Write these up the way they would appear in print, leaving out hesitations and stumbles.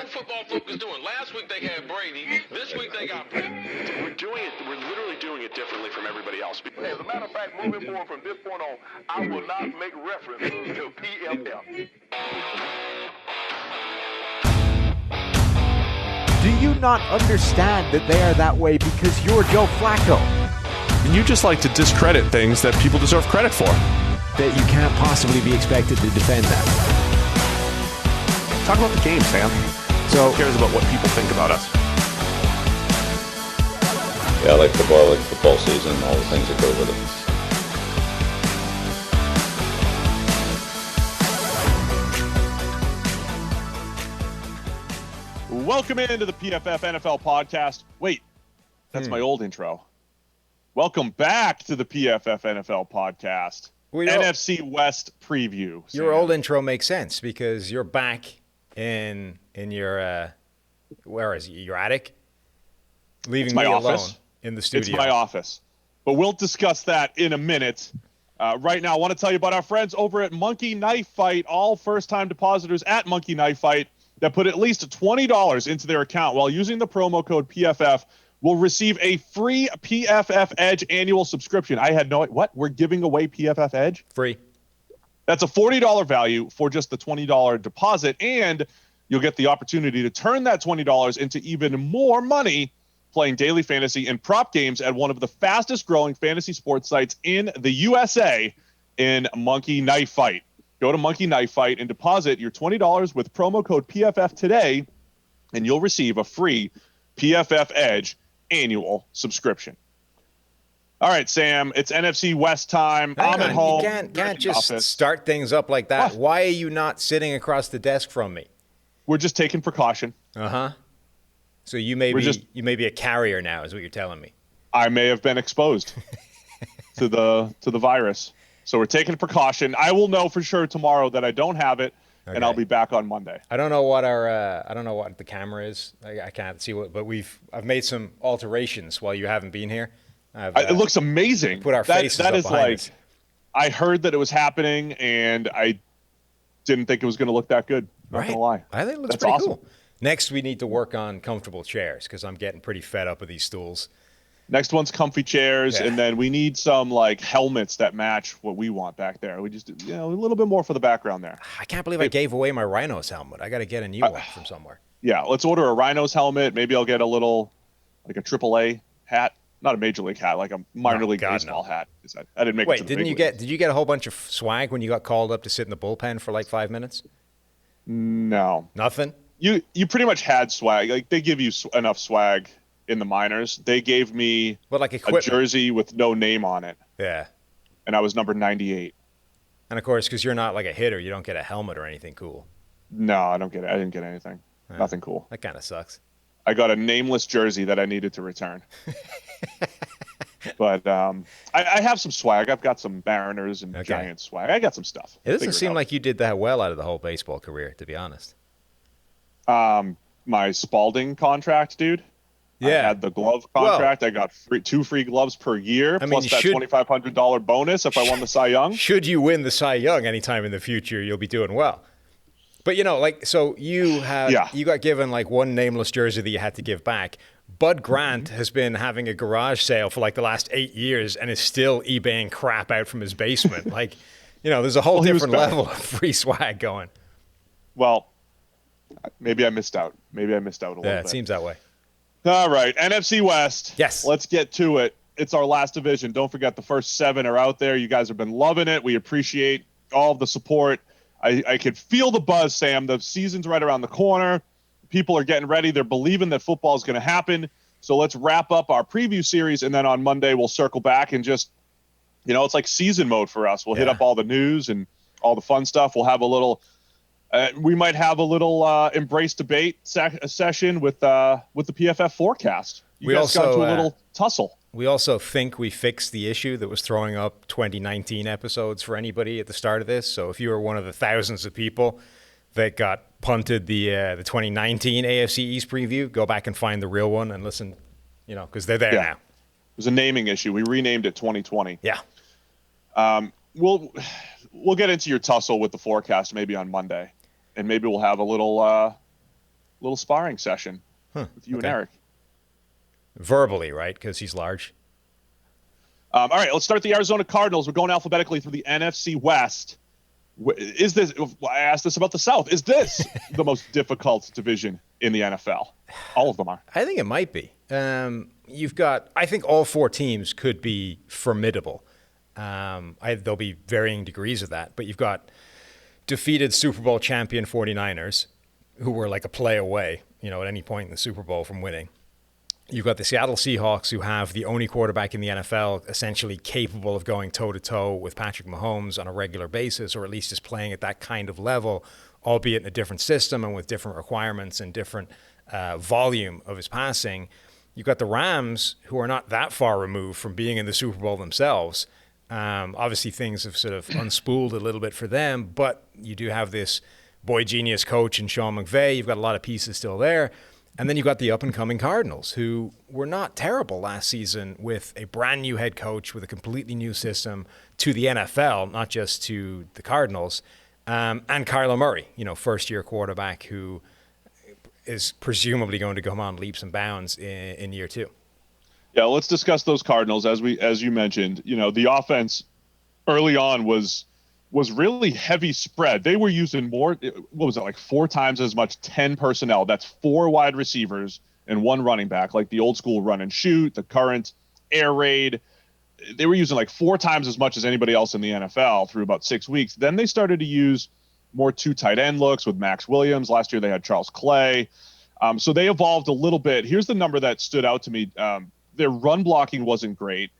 What football focus doing? Last week they had Brady. This week they got Brady. We're literally doing it differently from everybody else. As a matter of fact, moving forward from this point on, I will not make reference to PFF. Do you not understand that they are that way because you're Joe Flacco? And you just like to discredit things that people deserve credit for. That you can't possibly be expected to defend that. Talk about the game, Sam. So, who cares about what people think about us? Yeah, I like football season, all the things that go with it. Welcome into the PFF NFL podcast. Wait, that's my old intro. Welcome back to the PFF NFL podcast. NFC West preview. Sam. Your old intro makes sense because you're back in your where is it? Your attic? Leaving me alone in the studio. It's my office. But we'll discuss that in a minute. Right now, I want to tell you about our friends over at Monkey Knife Fight, all first-time depositors at Monkey Knife Fight that put at least $20 into their account while using the promo code PFF will receive a free PFF Edge annual subscription. I had no... What? We're giving away PFF Edge? Free. That's a $40 value for just the $20 deposit, and you'll get the opportunity to turn that $20 into even more money playing daily fantasy and prop games at one of the fastest-growing fantasy sports sites in the USA in Monkey Knife Fight. Go to Monkey Knife Fight and deposit your $20 with promo code PFF today, and you'll receive a free PFF Edge annual subscription. All right, Sam, it's NFC West time. I'm at home. You can't just start things up like that. What? Why are you not sitting across the desk from me? We're just taking precaution. Uh-huh. So you may be a carrier now, is what you're telling me. I may have been exposed to the virus. So we're taking precaution. I will know for sure tomorrow that I don't have it, and I'll be back on Monday. I don't know what the camera is. I can't see what, but I've made some alterations while you haven't been here. It looks amazing. Put our faces that up is behind like us. I heard that it was happening, and I didn't think it was going to look that good. Not gonna lie. I think it looks pretty cool. Next, we need to work on comfortable chairs because I'm getting pretty fed up with these stools. Next one's comfy chairs, and then we need some like helmets that match what we want back there. We just a little bit more for the background there. I can't believe I gave away my Rhinos helmet. I got to get a new one from somewhere. Yeah, let's order a Rhinos helmet. Maybe I'll get a little, like a AAA hat, not a major league hat, like a minor league baseball hat. I didn't make. Wait, it to the did you get a whole bunch of swag when you got called up to sit in the bullpen for like 5 minutes? No, nothing. You pretty much had swag. Like they give you enough swag in the minors. They gave me a jersey with no name on it. Yeah. And I was number 98. And of course, because you're not like a hitter, you don't get a helmet or anything cool. No, I don't get it. I didn't get anything. Nothing cool. That kind of sucks. I got a nameless jersey that I needed to return. But I have some swag. I've got some Mariners and Giants swag. I got some stuff. It doesn't seem like you did that well out of the whole baseball career, to be honest. My Spalding contract, dude. Yeah. I had the glove contract. I got two free gloves per year, plus that $2,500 bonus if I won the Cy Young. Should you win the Cy Young anytime in the future, you'll be doing well. But, so you got given like one nameless jersey that you had to give back. Bud Grant has been having a garage sale for like the last 8 years and is still eBaying crap out from his basement. There's a whole different level of free swag going. Well, maybe I missed out. A little bit. Yeah, it seems that way. All right, NFC West. Yes. Let's get to it. It's our last division. Don't forget the first 7 are out there. You guys have been loving it. We appreciate all of the support. I could feel the buzz, Sam. The season's right around the corner. People are getting ready. They're believing that football is going to happen. So let's wrap up our preview series, and then on Monday we'll circle back and just, it's like season mode for us. We'll hit up all the news and all the fun stuff. We'll have a little we might have a little embrace debate session with the PFF forecast. You guys got into a little tussle. We also think we fixed the issue that was throwing up 2019 episodes for anybody at the start of this. So if you were one of the thousands of people that got punted the 2019 AFC East preview, go back and find the real one and listen, because they're there now. It was a naming issue. We renamed it 2020. Yeah. We'll get into your tussle with the forecast maybe on Monday, and maybe we'll have a little little sparring session with you and Eric. Verbally, right? Because he's large. All right, let's start the Arizona Cardinals. We're going alphabetically through the NFC West. Is this? I asked this about the South. Is this the most difficult division in the NFL? All of them are. I think it might be. You've got. I think all 4 teams could be formidable. There'll be varying degrees of that, but you've got defeated Super Bowl champion 49ers, who were like a play away, at any point in the Super Bowl from winning. You've got the Seattle Seahawks, who have the only quarterback in the NFL essentially capable of going toe-to-toe with Patrick Mahomes on a regular basis, or at least is playing at that kind of level, albeit in a different system and with different requirements and different volume of his passing. You've got the Rams, who are not that far removed from being in the Super Bowl themselves. Obviously, things have sort of unspooled a little bit for them, but you do have this boy genius coach in Sean McVay. You've got a lot of pieces still there. And then you've got the up-and-coming Cardinals, who were not terrible last season with a brand new head coach with a completely new system to the NFL, not just to the Cardinals, and Kyler Murray, first-year quarterback who is presumably going to go on leaps and bounds in year 2. Yeah, let's discuss those Cardinals. As you mentioned, the offense early on was really heavy spread. They were using more, 4 times as much 10 personnel. That's 4 wide receivers and 1 running back, like the old school run and shoot, the current air raid. They were using 4 times as much as anybody else in the NFL through about 6 weeks. Then they started to use more 2 tight end looks with Max Williams. Last year they had Charles Clay. So they evolved a little bit. Here's the number that stood out to me. Their run blocking wasn't great,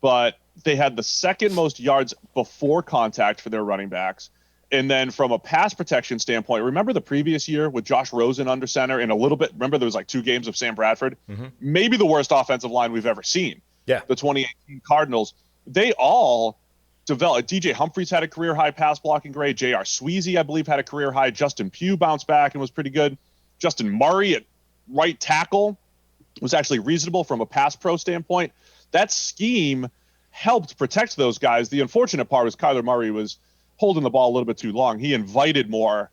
but they had the 2nd most yards before contact for their running backs. And then from a pass protection standpoint, remember the previous year with Josh Rosen under center and a little bit, remember there was 2 games of Sam Bradford? Mm-hmm. Maybe the worst offensive line we've ever seen. Yeah. The 2018 Cardinals, they all developed. DJ Humphries had a career high pass blocking grade. J.R. Sweezy, I believe, had a career high. Justin Pugh bounced back and was pretty good. Justin Murray at right tackle was actually reasonable from a pass pro standpoint. That scheme helped protect those guys. The unfortunate part was Kyler Murray was holding the ball a little bit too long. He invited more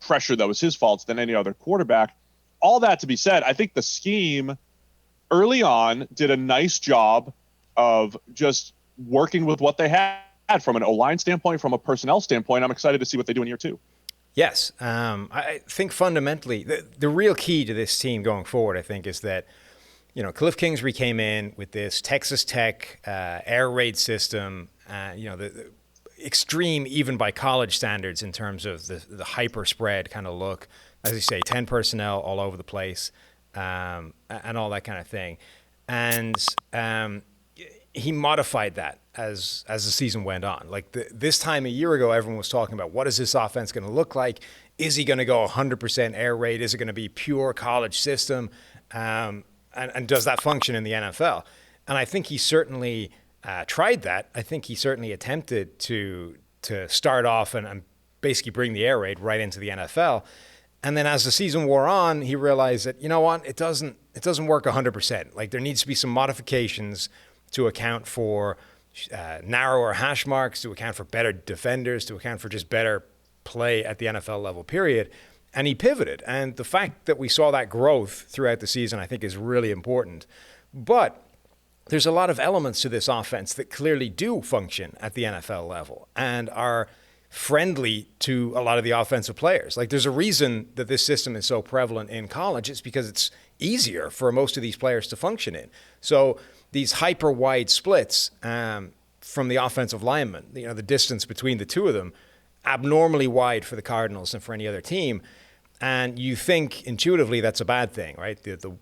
pressure that was his fault than any other quarterback. All that to be said, I think the scheme early on did a nice job of just working with what they had from an O-line standpoint, from a personnel standpoint. I'm excited to see what they do in year 2. Yes. I think fundamentally, the real key to this team going forward, I think, is that, Cliff Kingsbury came in with this Texas Tech air raid system, the extreme even by college standards in terms of the hyper spread kind of look, as you say, 10 personnel all over the place, and all that kind of thing. And he modified that as the season went on. This time a year ago, everyone was talking about what is this offense going to look like? Is he going to go 100% air raid? Is it going to be pure college system? And does that function in the NFL? And I think he certainly tried that. I think he certainly attempted to start off and basically bring the air raid right into the NFL. And then as the season wore on, he realized that, it doesn't work 100%. There needs to be some modifications to account for narrower hash marks, to account for better defenders, to account for just better play at the NFL level, period. And he pivoted. And the fact that we saw that growth throughout the season, I think, is really important. But there's a lot of elements to this offense that clearly do function at the NFL level and are friendly to a lot of the offensive players. There's a reason that this system is so prevalent in college. It's because it's easier for most of these players to function in. So these hyper wide splits from the offensive linemen, the distance between the 2 of them, abnormally wide for the Cardinals and for any other team. And you think intuitively that's a bad thing, right? The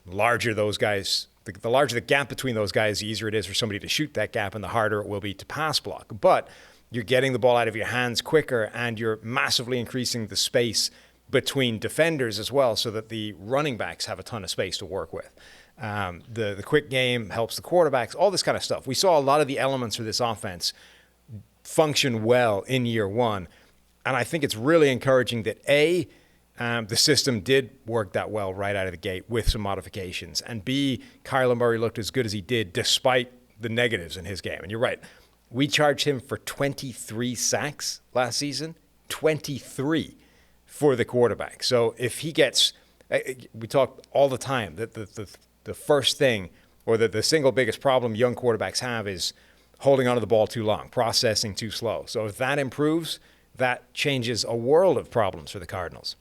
larger those guys, the larger the gap between those guys, the easier it is for somebody to shoot that gap and the harder it will be to pass block. But you're getting the ball out of your hands quicker and you're massively increasing the space between defenders as well so that the running backs have a ton of space to work with. The quick game helps the quarterbacks, all this kind of stuff. We saw a lot of the elements of this offense function well in year 1. And I think it's really encouraging that the system did work that well right out of the gate with some modifications. And B, Kyler Murray looked as good as he did despite the negatives in his game. And you're right. We charged him for 23 sacks last season. 23. for the quarterback. So if he gets, we talk all the time that the first thing, or the single biggest problem young quarterbacks have is holding onto the ball too long, processing too slow. So if that improves, that changes a world of problems for the Cardinals.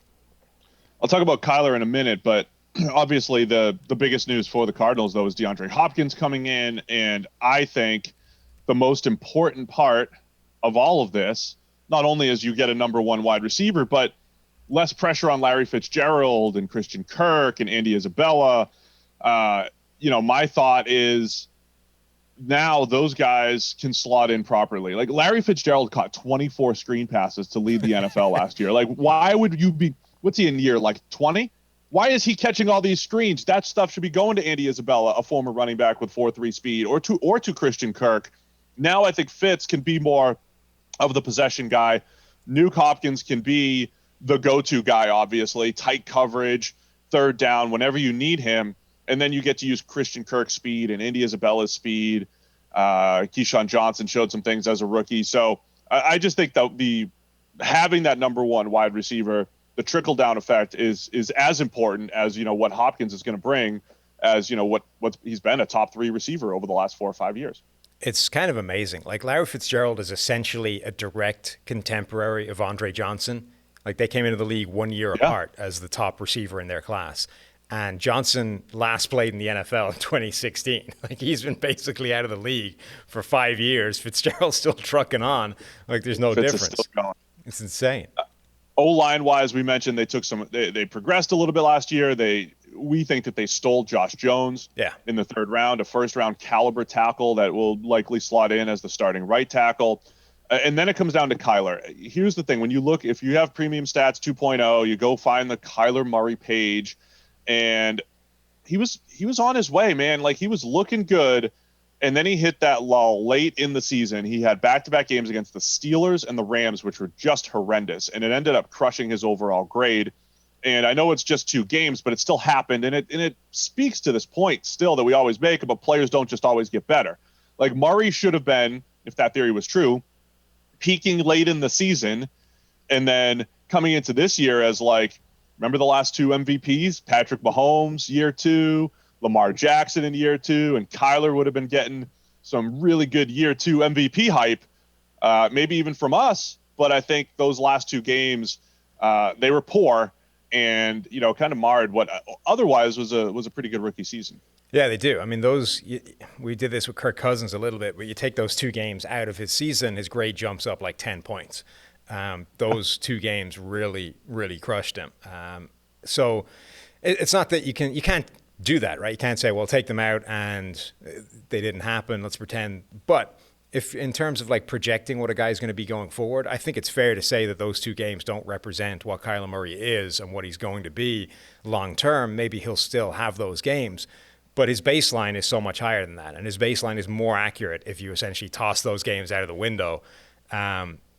I'll talk about Kyler in a minute, but obviously the biggest news for the Cardinals, though, is DeAndre Hopkins coming in. And I think the most important part of all of this, not only as you get a number one wide receiver, but less pressure on Larry Fitzgerald and Christian Kirk and Andy Isabella. My thought is now those guys can slot in properly. Like Larry Fitzgerald caught 24 screen passes to lead the NFL last year. Like, why would you be, what's he in year, like 20? Why is he catching all these screens? That stuff should be going to Andy Isabella, a former running back with 4.3 speed, or to Christian Kirk. Now I think Fitz can be more of the possession guy. Nuke Hopkins can be the go-to guy, obviously, tight coverage, third down, whenever you need him. And then you get to use Christian Kirk's speed and Andy Isabella's speed. Keyshawn Johnson showed some things as a rookie. So I just think that having that number one wide receiver, the trickle-down effect is as important as, what Hopkins is going to bring as, what he's been a top 3 receiver over the last 4 or 5 years. It's kind of amazing. Like Larry Fitzgerald is essentially a direct contemporary of Andre Johnson. Like they came into the league 1 year apart as the top receiver in their class. And Johnson last played in the NFL in 2016. Like he's been basically out of the league for 5 years. Fitzgerald's still trucking on. Like there's no difference. Is still going. It's insane. O-line wise, we mentioned they progressed a little bit last year. We think that they stole Josh Jones in the 3rd round, a first-round caliber tackle that will likely slot in as the starting right tackle. And then it comes down to Kyler. Here's the thing. When you look, if you have Premium Stats 2.0, you go find the Kyler Murray page, and he was on his way, man. Like he was looking good, and then he hit that lull late in the season. He had back-to-back games against the Steelers and the Rams, which were just horrendous, and it ended up crushing his overall grade. And I know it's just 2 games, but it still happened, and it speaks to this point still that we always make about players don't just always get better. Like Murray should have been, if that theory was true, peaking late in the season, and then coming into this year as remember the last 2 MVPs? Patrick Mahomes, year 2, Lamar Jackson in year 2, and Kyler would have been getting some really good year 2 MVP hype, maybe even from us. But I think those last 2 games, they were poor and, kind of marred what otherwise was a pretty good rookie season. Yeah, they do. I mean, we did this with Kirk Cousins a little bit, but you take those 2 games out of his season, his grade jumps up like 10 points. Those 2 games really, really crushed him. So it's not that you can't do that, right? You can't say, well, take them out and they didn't happen. Let's pretend. But if in terms of projecting what a guy's going to be going forward, I think it's fair to say that those 2 games don't represent what Kyler Murray is and what he's going to be long term. Maybe he'll still have those games, but his baseline is so much higher than that. And his baseline is more accurate if you essentially toss those games out of the window,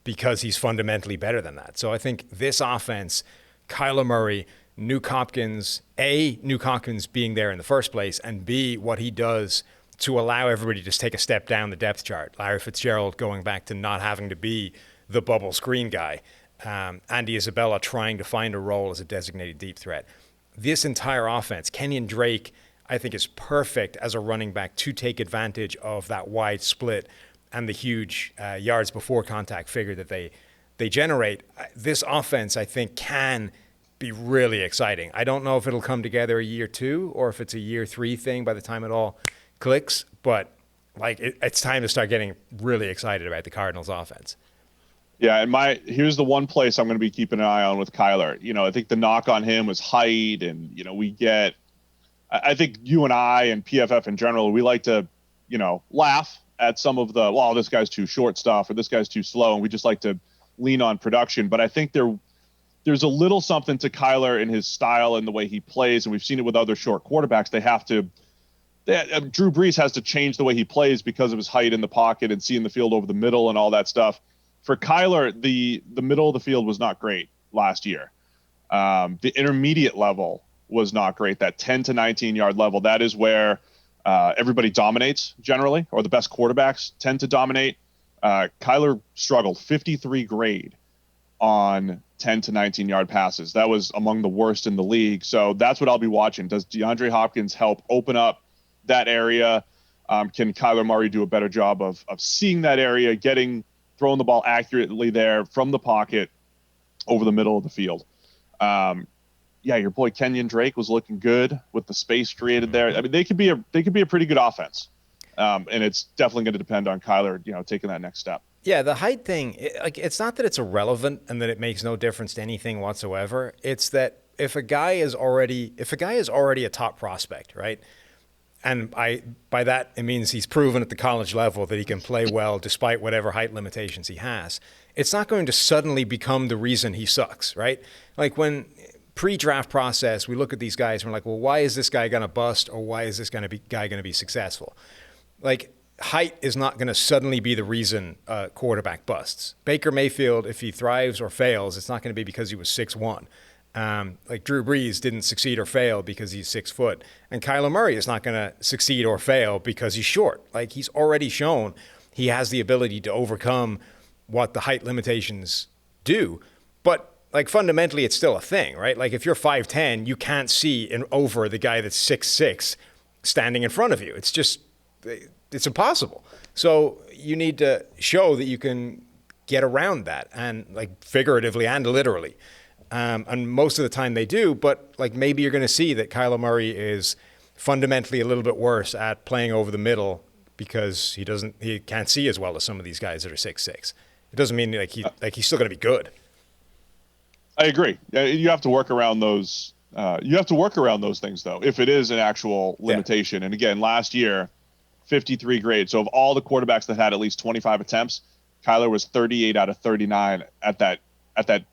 because he's fundamentally better than that. So I think this offense, Kyler Murray, Nuke Hopkins, A, Nuke Hopkins being there in the first place, and B, what he does to allow everybody to just take a step down the depth chart. Larry Fitzgerald going back to not having to be the bubble screen guy. Andy Isabella trying to find a role as a designated deep threat. This entire offense, Kenyon Drake, I think is perfect as a running back to take advantage of that wide split and the huge yards before contact figure that they generate. This offense, I think, can be really exciting. I don't know if it'll come together a year 2 or if it's a year 3 thing by the time it all clicks, but it's time to start getting really excited about the Cardinals offense. Yeah, and here's the one place I'm going to be keeping an eye on with Kyler. I think the knock on him was height, and I think you and I and PFF in general, we like to, laugh at some of the, well, this guy's too short stuff or this guy's too slow, and we just like to lean on production. But I think there's a little something to Kyler in his style and the way he plays, and we've seen it with other short quarterbacks. Drew Brees has to change the way he plays because of his height in the pocket and seeing the field over the middle and all that stuff. For Kyler, the middle of the field was not great last year. The intermediate level was not great. That 10 to 19 yard level, that is where everybody dominates generally, or the best quarterbacks tend to dominate. Kyler struggled 53 grade on 10 to 19-yard passes. That was among the worst in the league. So that's what I'll be watching. Does DeAndre Hopkins help open up that area? Can Kyler Murray do a better job of seeing that area, throwing the ball accurately there from the pocket over the middle of the field? Your boy Kenyon Drake was looking good with the space created there. I mean, they could be a pretty good offense. And it's definitely going to depend on Kyler, taking that next step. Yeah, the height thing, it's not that it's irrelevant and that it makes no difference to anything whatsoever. It's that if a guy is already a top prospect, right? And by that, it means he's proven at the college level that he can play well despite whatever height limitations he has. It's not going to suddenly become the reason he sucks, right? Like when pre-draft process, we look at these guys and we're like, well, why is this guy going to bust or why is this guy going to be successful? Like, height is not going to suddenly be the reason a quarterback busts. Baker Mayfield, if he thrives or fails, it's not going to be because he was 6'1". Like Drew Brees didn't succeed or fail because he's 6 foot. And Kyler Murray is not going to succeed or fail because he's short. Like, he's already shown he has the ability to overcome what the height limitations do. But, like, fundamentally, it's still a thing, right? Like, if you're 5'10", you can't see over the guy that's 6'6" standing in front of you. It's impossible. So you need to show that you can get around that, and like figuratively and literally. And most of the time they do, but like maybe you're going to see that Kyler Murray is fundamentally a little bit worse at playing over the middle because he can't see as well as some of these guys that are 6'6". It doesn't mean he's still going to be good. I agree. You have to work around those. You have to work around those things though, if it is an actual limitation. Yeah. And again, last year, 53 grades. So of all the quarterbacks that had at least 25 attempts, Kyler was 38 out of 39 at that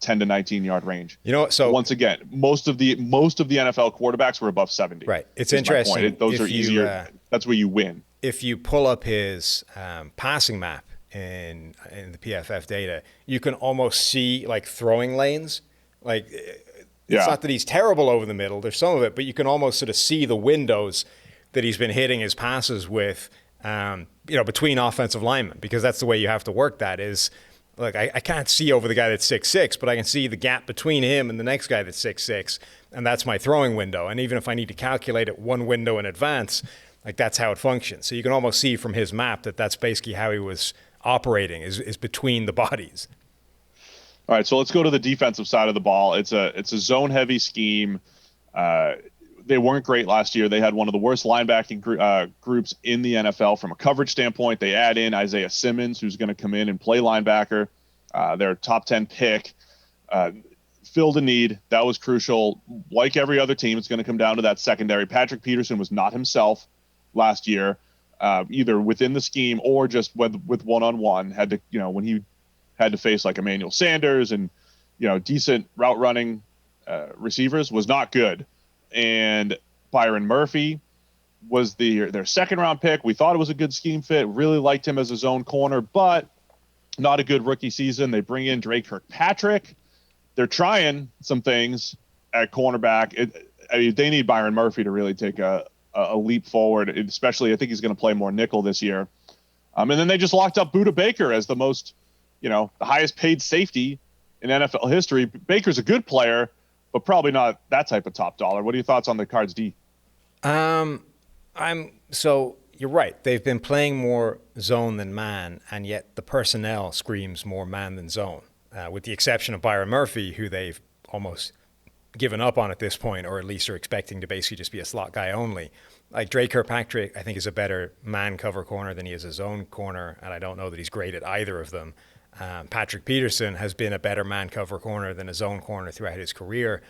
10 to 19 yard range. So once again, most of the NFL quarterbacks were above 70. Right. It's interesting. Those are easier. That's where you win. If you pull up his passing map in the PFF data, you can almost see like throwing lanes. Like it's not that he's terrible over the middle. There's some of it, but you can almost sort of see the windows that he's been hitting his passes with, between offensive linemen, because that's the way you have to work that is, look, I can't see over the guy that's 6'6", but I can see the gap between him and the next guy that's 6'6", and that's my throwing window. And even if I need to calculate it one window in advance, like that's how it functions. So you can almost see from his map that that's basically how he was operating, is between the bodies. All right, so let's go to the defensive side of the ball. It's a zone-heavy scheme. They weren't great last year. They had one of the worst linebacking groups in the NFL from a coverage standpoint. They add in Isaiah Simmons, who's going to come in and play linebacker. Their top 10 pick filled a need. That was crucial. Like every other team, it's going to come down to that secondary. Patrick Peterson was not himself last year, either within the scheme or just with one-on-one. When he had to face like Emmanuel Sanders and decent route running receivers, was not good. And Byron Murphy was their second round pick. We thought it was a good scheme fit. Really liked him as a zone corner, but not a good rookie season. They bring in Drake Kirkpatrick. They're trying some things at cornerback. They need Byron Murphy to really take a leap forward, especially I think he's going to play more nickel this year. And then they just locked up Budda Baker as the most, the highest paid safety in NFL history. Baker's a good player, but probably not that type of top dollar. What are your thoughts on the Cards D? So you're right. They've been playing more zone than man, and yet the personnel screams more man than zone, with the exception of Byron Murphy, who they've almost given up on at this point, or at least are expecting to basically just be a slot guy only. Like Drake Kirkpatrick, I think, is a better man cover corner than he is a zone corner, and I don't know that he's great at either of them. Patrick Peterson has been a better man cover corner than a zone corner throughout his career.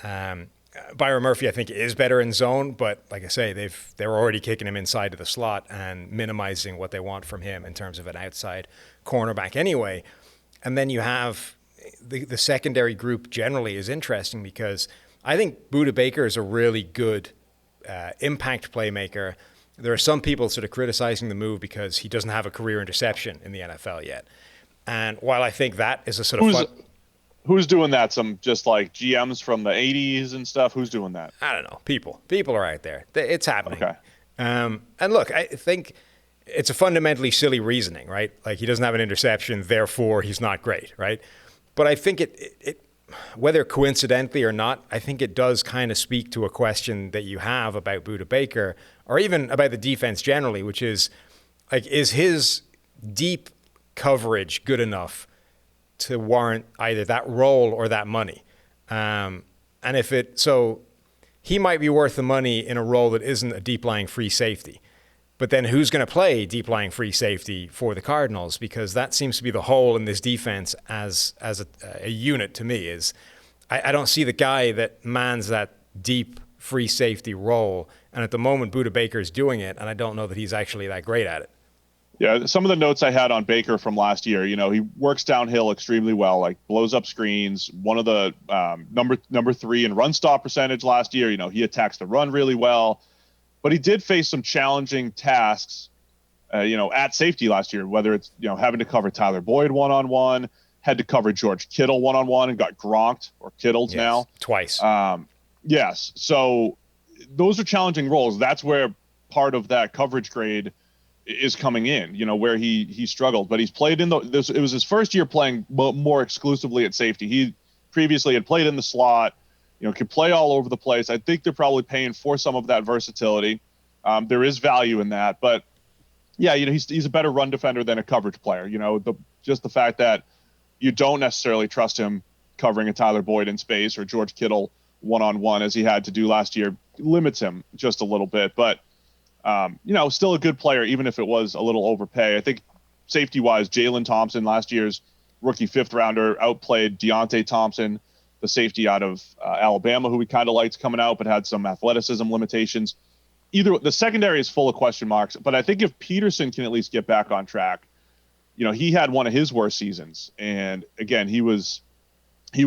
Byron Murphy, I think, is better in zone, but like I say, they're already kicking him inside of the slot and minimizing what they want from him in terms of an outside cornerback anyway. And then you have the secondary group generally is interesting because I think Budda Baker is a really good impact playmaker. There are some people sort of criticizing the move because he doesn't have a career interception in the NFL yet. And while I think that is a sort of who's doing that? Some just like GMs from the 80s and stuff. Who's doing that? I don't know. People are out there. It's happening. Okay. And look, I think it's a fundamentally silly reasoning, right? Like he doesn't have an interception, therefore he's not great, right? But I think it whether coincidentally or not, I think it does kind of speak to a question that you have about Budda Baker, or even about the defense generally, which is, like, is his deep coverage good enough to warrant either that role or that money? And so he might be worth the money in a role that isn't a deep-lying free safety. But then who's going to play deep-lying free safety for the Cardinals? Because that seems to be the hole in this defense as a unit to me. Is I don't see the guy that mans that deep free safety role. And at the moment, Budda Baker is doing it, and I don't know that he's actually that great at it. Yeah, some of the notes I had on Baker from last year, he works downhill extremely well, like blows up screens. One of the number 3 in run stop percentage last year. He attacks the run really well. But he did face some challenging tasks, at safety last year, whether it's, having to cover Tyler Boyd one-on-one, had to cover George Kittle one-on-one and got gronked or kittled now. Twice. Yes. So those are challenging roles. That's where part of that coverage grade is coming in, where he struggled. But he's played it was his first year playing more exclusively at safety. He previously had played in the slot, could play all over the place. I think they're probably paying for some of that versatility. There is value in that, but yeah, he's a better run defender than a coverage player. Just the fact that you don't necessarily trust him covering a Tyler Boyd in space or George Kittle one-on-one as he had to do last year limits him just a little bit. But still a good player, even if it was a little overpay. I think safety-wise, Jalen Thompson, last year's rookie 5th rounder, outplayed Deontay Thompson, the safety out of Alabama, who we kind of liked coming out, but had some athleticism limitations. The secondary is full of question marks, but I think if Peterson can at least get back on track, he had one of his worst seasons. And again, he was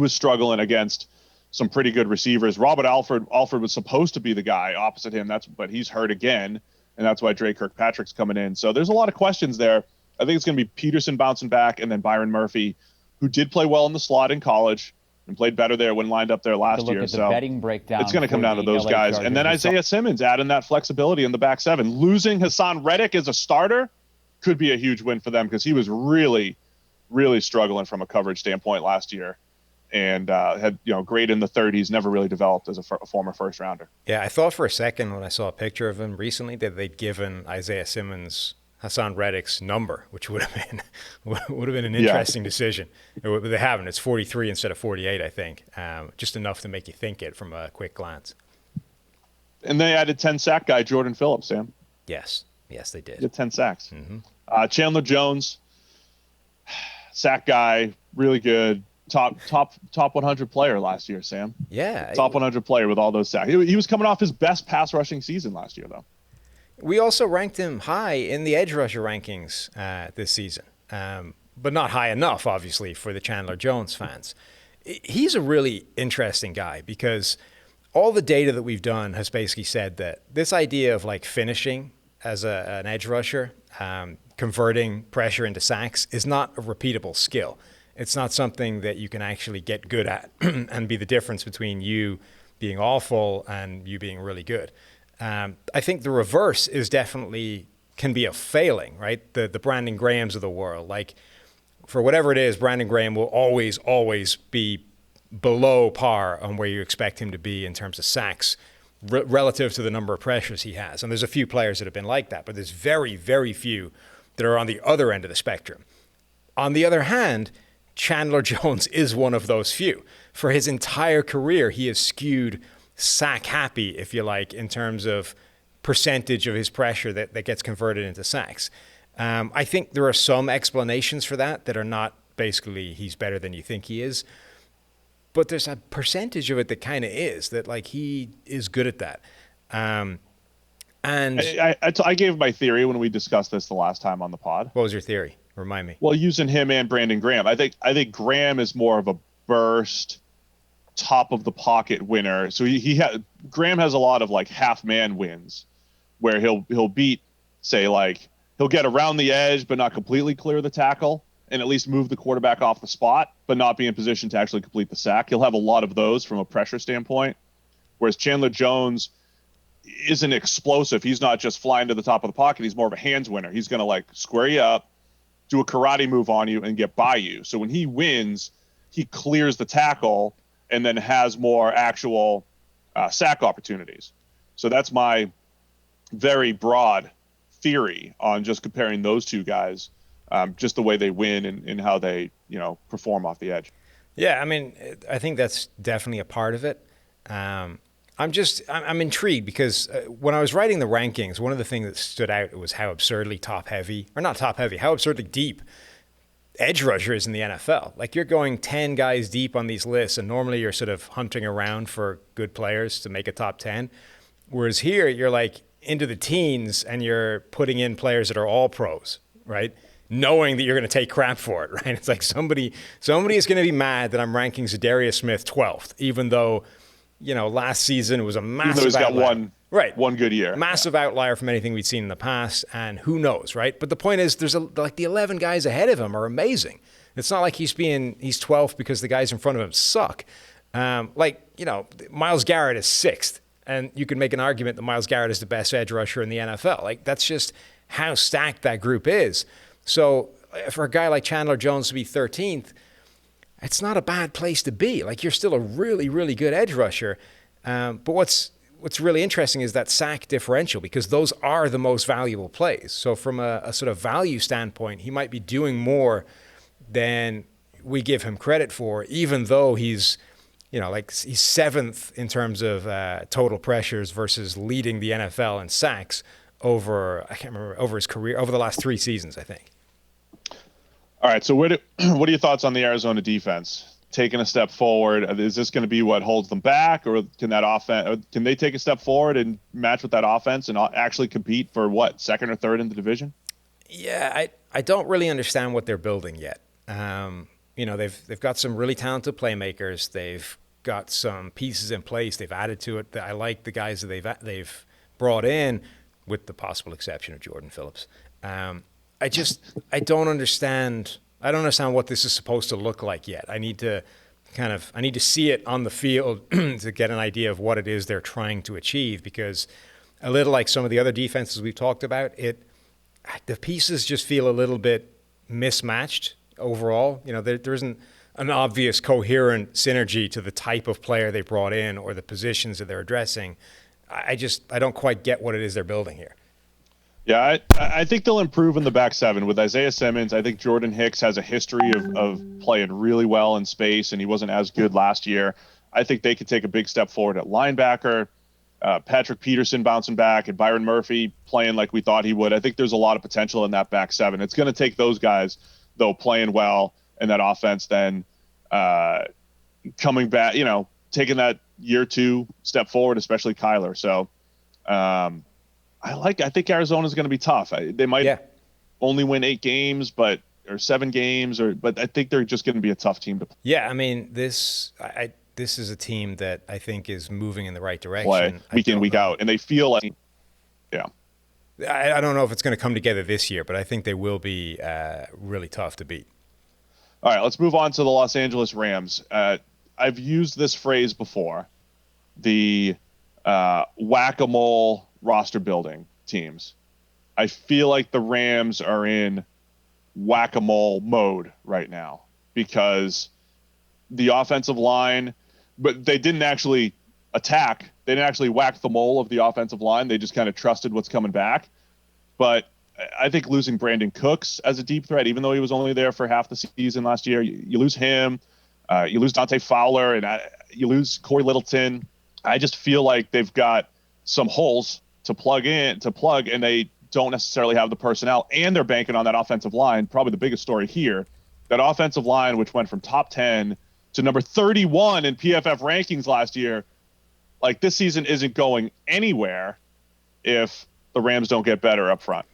struggling against some pretty good receivers. Robert Alford was supposed to be the guy opposite him. But he's hurt again. And that's why Dre Kirkpatrick's coming in. So there's a lot of questions there. I think it's going to be Peterson bouncing back, and then Byron Murphy, who did play well in the slot in college and played better there when lined up there last year. So it's going to come down to those guys. And then Isaiah Simmons adding that flexibility in the back 7. Losing Hassan Reddick as a starter could be a huge win for them, because he was really, really struggling from a coverage standpoint last year, and had grade in the 30s, never really developed as a former first rounder. Yeah, I thought for a second when I saw a picture of him recently that they'd given Isaiah Simmons Hassan Reddick's number, which would have been an interesting decision. But they haven't. It's 43 instead of 48, I think. Just enough to make you think it from a quick glance. And they added 10 sack guy Jordan Phillips, Sam. Yes, they did. He had 10 sacks. Mm-hmm. Chandler Jones, sack guy, really good. Top 100 player last year, Sam. Yeah. Top 100 player with all those sacks. He was coming off his best pass rushing season last year, though. We also ranked him high in the edge rusher rankings this season, but not high enough, obviously, for the Chandler Jones fans. He's a really interesting guy, because all the data that we've done has basically said that this idea of like finishing as an edge rusher, converting pressure into sacks, is not a repeatable skill. It's not something that you can actually get good at and be the difference between you being awful and you being really good. I think the reverse can be a failing, right? The Brandon Grahams of the world. Like, for whatever it is, Brandon Graham will always be below par on where you expect him to be in terms of sacks relative to the number of pressures he has. And there's a few players that have been like that, but there's very, very few that are on the other end of the spectrum. On the other hand, Chandler Jones is one of those few. For his entire career, he has skewed sack happy, if you like, in terms of percentage of his pressure that gets converted into sacks. I think there are some explanations for that are not basically he's better than you think he is, but there's a percentage of it that kind of is that, like, he is good at that. And I gave my theory when we discussed this the last time on the pod. What was your theory? Remind me. Well, using him and Brandon Graham, I think Graham is more of a burst, top of the pocket winner. So Graham has a lot of like half man wins, where he'll beat, say, like, he'll get around the edge but not completely clear the tackle, and at least move the quarterback off the spot, but not be in position to actually complete the sack. He'll have a lot of those from a pressure standpoint, whereas Chandler Jones isn't explosive. He's not just flying to the top of the pocket. He's more of a hands winner. He's going to like square you up, do a karate move on you, and get by you. So when he wins, he clears the tackle and then has more actual sack opportunities. So that's my very broad theory on just comparing those two guys, just the way they win and how they, perform off the edge. Yeah, I mean, I think that's definitely a part of it. I'm intrigued because when I was writing the rankings, one of the things that stood out was how absurdly how absurdly deep edge rusher is in the NFL. Like, you're going 10 guys deep on these lists, and normally you're sort of hunting around for good players to make a top 10. Whereas here, you're like into the teens and you're putting in players that are all pros, right? Knowing that you're going to take crap for it, right? It's like somebody is going to be mad that I'm ranking Zadarius Smith 12th, even though, last season it was a massive Even though he's got outlier. one good year. Massive outlier from anything we'd seen in the past, and who knows, right? But the point is, there's the 11 guys ahead of him are amazing. It's not like he's 12th because the guys in front of him suck. Myles Garrett is 6th, and you can make an argument that Myles Garrett is the best edge rusher in the NFL. Like, that's just how stacked that group is. So for a guy like Chandler Jones to be 13th, it's not a bad place to be. Like, you're still a really, really good edge rusher. But what's really interesting is that sack differential, because those are the most valuable plays. So from a sort of value standpoint, he might be doing more than we give him credit for, even though he's 7th in terms of total pressures versus leading the NFL in sacks over his career, over the last 3 seasons, I think. All right, so what are your thoughts on the Arizona defense? Taking a step forward, is this going to be what holds them back, or can they take a step forward and match with that offense and actually compete for second or third in the division? Yeah, I don't really understand what they're building yet. They've got some really talented playmakers. They've got some pieces in place. They've added to it. I like the guys that they've brought in, with the possible exception of Jordan Phillips. I don't understand what this is supposed to look like yet. I need to see it on the field to get an idea of what it is they're trying to achieve, because a little like some of the other defenses we've talked about, the pieces just feel a little bit mismatched overall. There isn't an obvious coherent synergy to the type of player they brought in or the positions that they're addressing. I don't quite get what it is they're building here. Yeah, I think they'll improve in the back seven with Isaiah Simmons. I think Jordan Hicks has a history of playing really well in space, and he wasn't as good last year. I think they could take a big step forward at linebacker. Patrick Peterson bouncing back, and Byron Murphy playing like we thought he would. I think there's a lot of potential in that back seven. It's going to take those guys, though, playing well in that offense, then coming back, taking that year 2 step forward, especially Kyler. So I think Arizona's going to be tough. They might only win 8 games, or 7 games, but I think they're just going to be a tough team to play. Yeah, I mean, this is a team that I think is moving in the right direction. Play week in, week out, and they feel like, I don't know if it's going to come together this year, but I think they will be really tough to beat. All right, let's move on to the Los Angeles Rams. I've used this phrase before, the whack-a-mole roster building teams. I feel like the Rams are in whack-a-mole mode right now, because the offensive line, but they didn't actually attack. They didn't actually whack the mole of the offensive line. They just kind of trusted what's coming back. But I think losing Brandon Cooks as a deep threat, even though he was only there for half the season last year, you lose him. You lose Dante Fowler, and you lose Corey Littleton. I just feel like they've got some holes to plug, and they don't necessarily have the personnel, and they're banking on that offensive line. Probably the biggest story here, that offensive line, which went from top 10 to number 31 in PFF rankings last year. Like, this season isn't going anywhere if the Rams don't get better up front.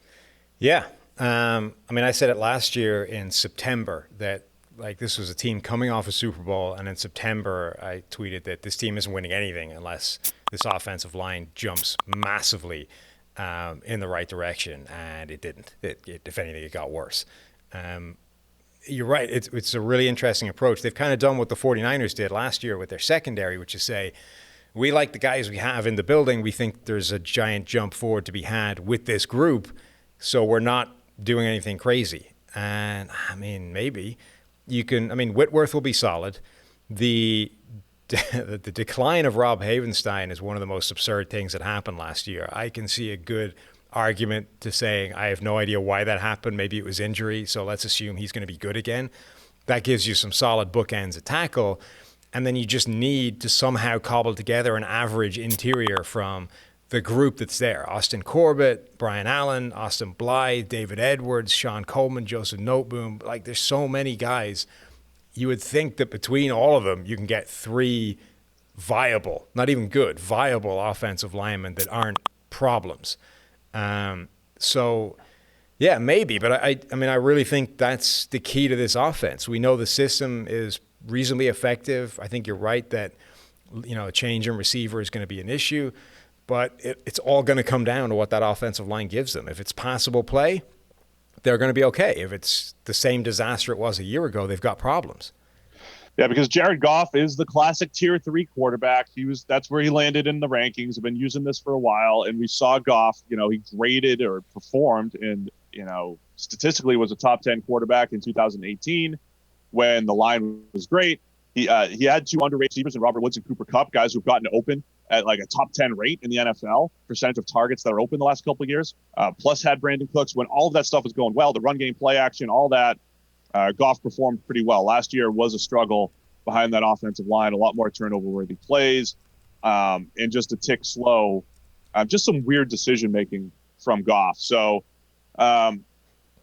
Yeah. I said it last year in September that, this was a team coming off a Super Bowl, and in September I tweeted that this team isn't winning anything unless this offensive line jumps massively in the right direction, and it didn't. If anything, it got worse. You're right. It's a really interesting approach. They've kind of done what the 49ers did last year with their secondary, which is say, we like the guys we have in the building. We think there's a giant jump forward to be had with this group, so we're not doing anything crazy. And, maybe. Whitworth will be solid. The decline of Rob Havenstein is one of the most absurd things that happened last year. I can see a good argument to saying I have no idea why that happened. Maybe it was injury, so let's assume he's going to be good again. That gives you some solid bookends at tackle, and then you just need to somehow cobble together an average interior from the group that's there. Austin Corbett, Brian Allen, Austin Blythe, David Edwards, Sean Coleman, Joseph Noteboom. Like, there's so many guys. You would think that between all of them, you can get 3 viable, not even good, viable offensive linemen that aren't problems. So, yeah, maybe. But I really think that's the key to this offense. We know the system is reasonably effective. I think you're right that, a change in receiver is going to be an issue. But it's all going to come down to what that offensive line gives them. If it's passable play, they're going to be okay. If it's the same disaster it was a year ago, they've got problems. Yeah, because Jared Goff is the classic tier 3 quarterback. That's where he landed in the rankings. I've been using this for a while, and we saw Goff, he graded or performed and, statistically was a top 10 quarterback in 2018 when the line was great. He had 2 underrated receivers in Robert Woods and Cooper Kupp, guys who've gotten open at like a top 10 rate in the NFL, percentage of targets that are open the last couple of years, plus had Brandon Cooks. When all of that stuff was going well, the run game, play action, all that, Goff performed pretty well. Last year was a struggle behind that offensive line, a lot more turnover-worthy plays, and just a tick slow. Just some weird decision-making from Goff. So,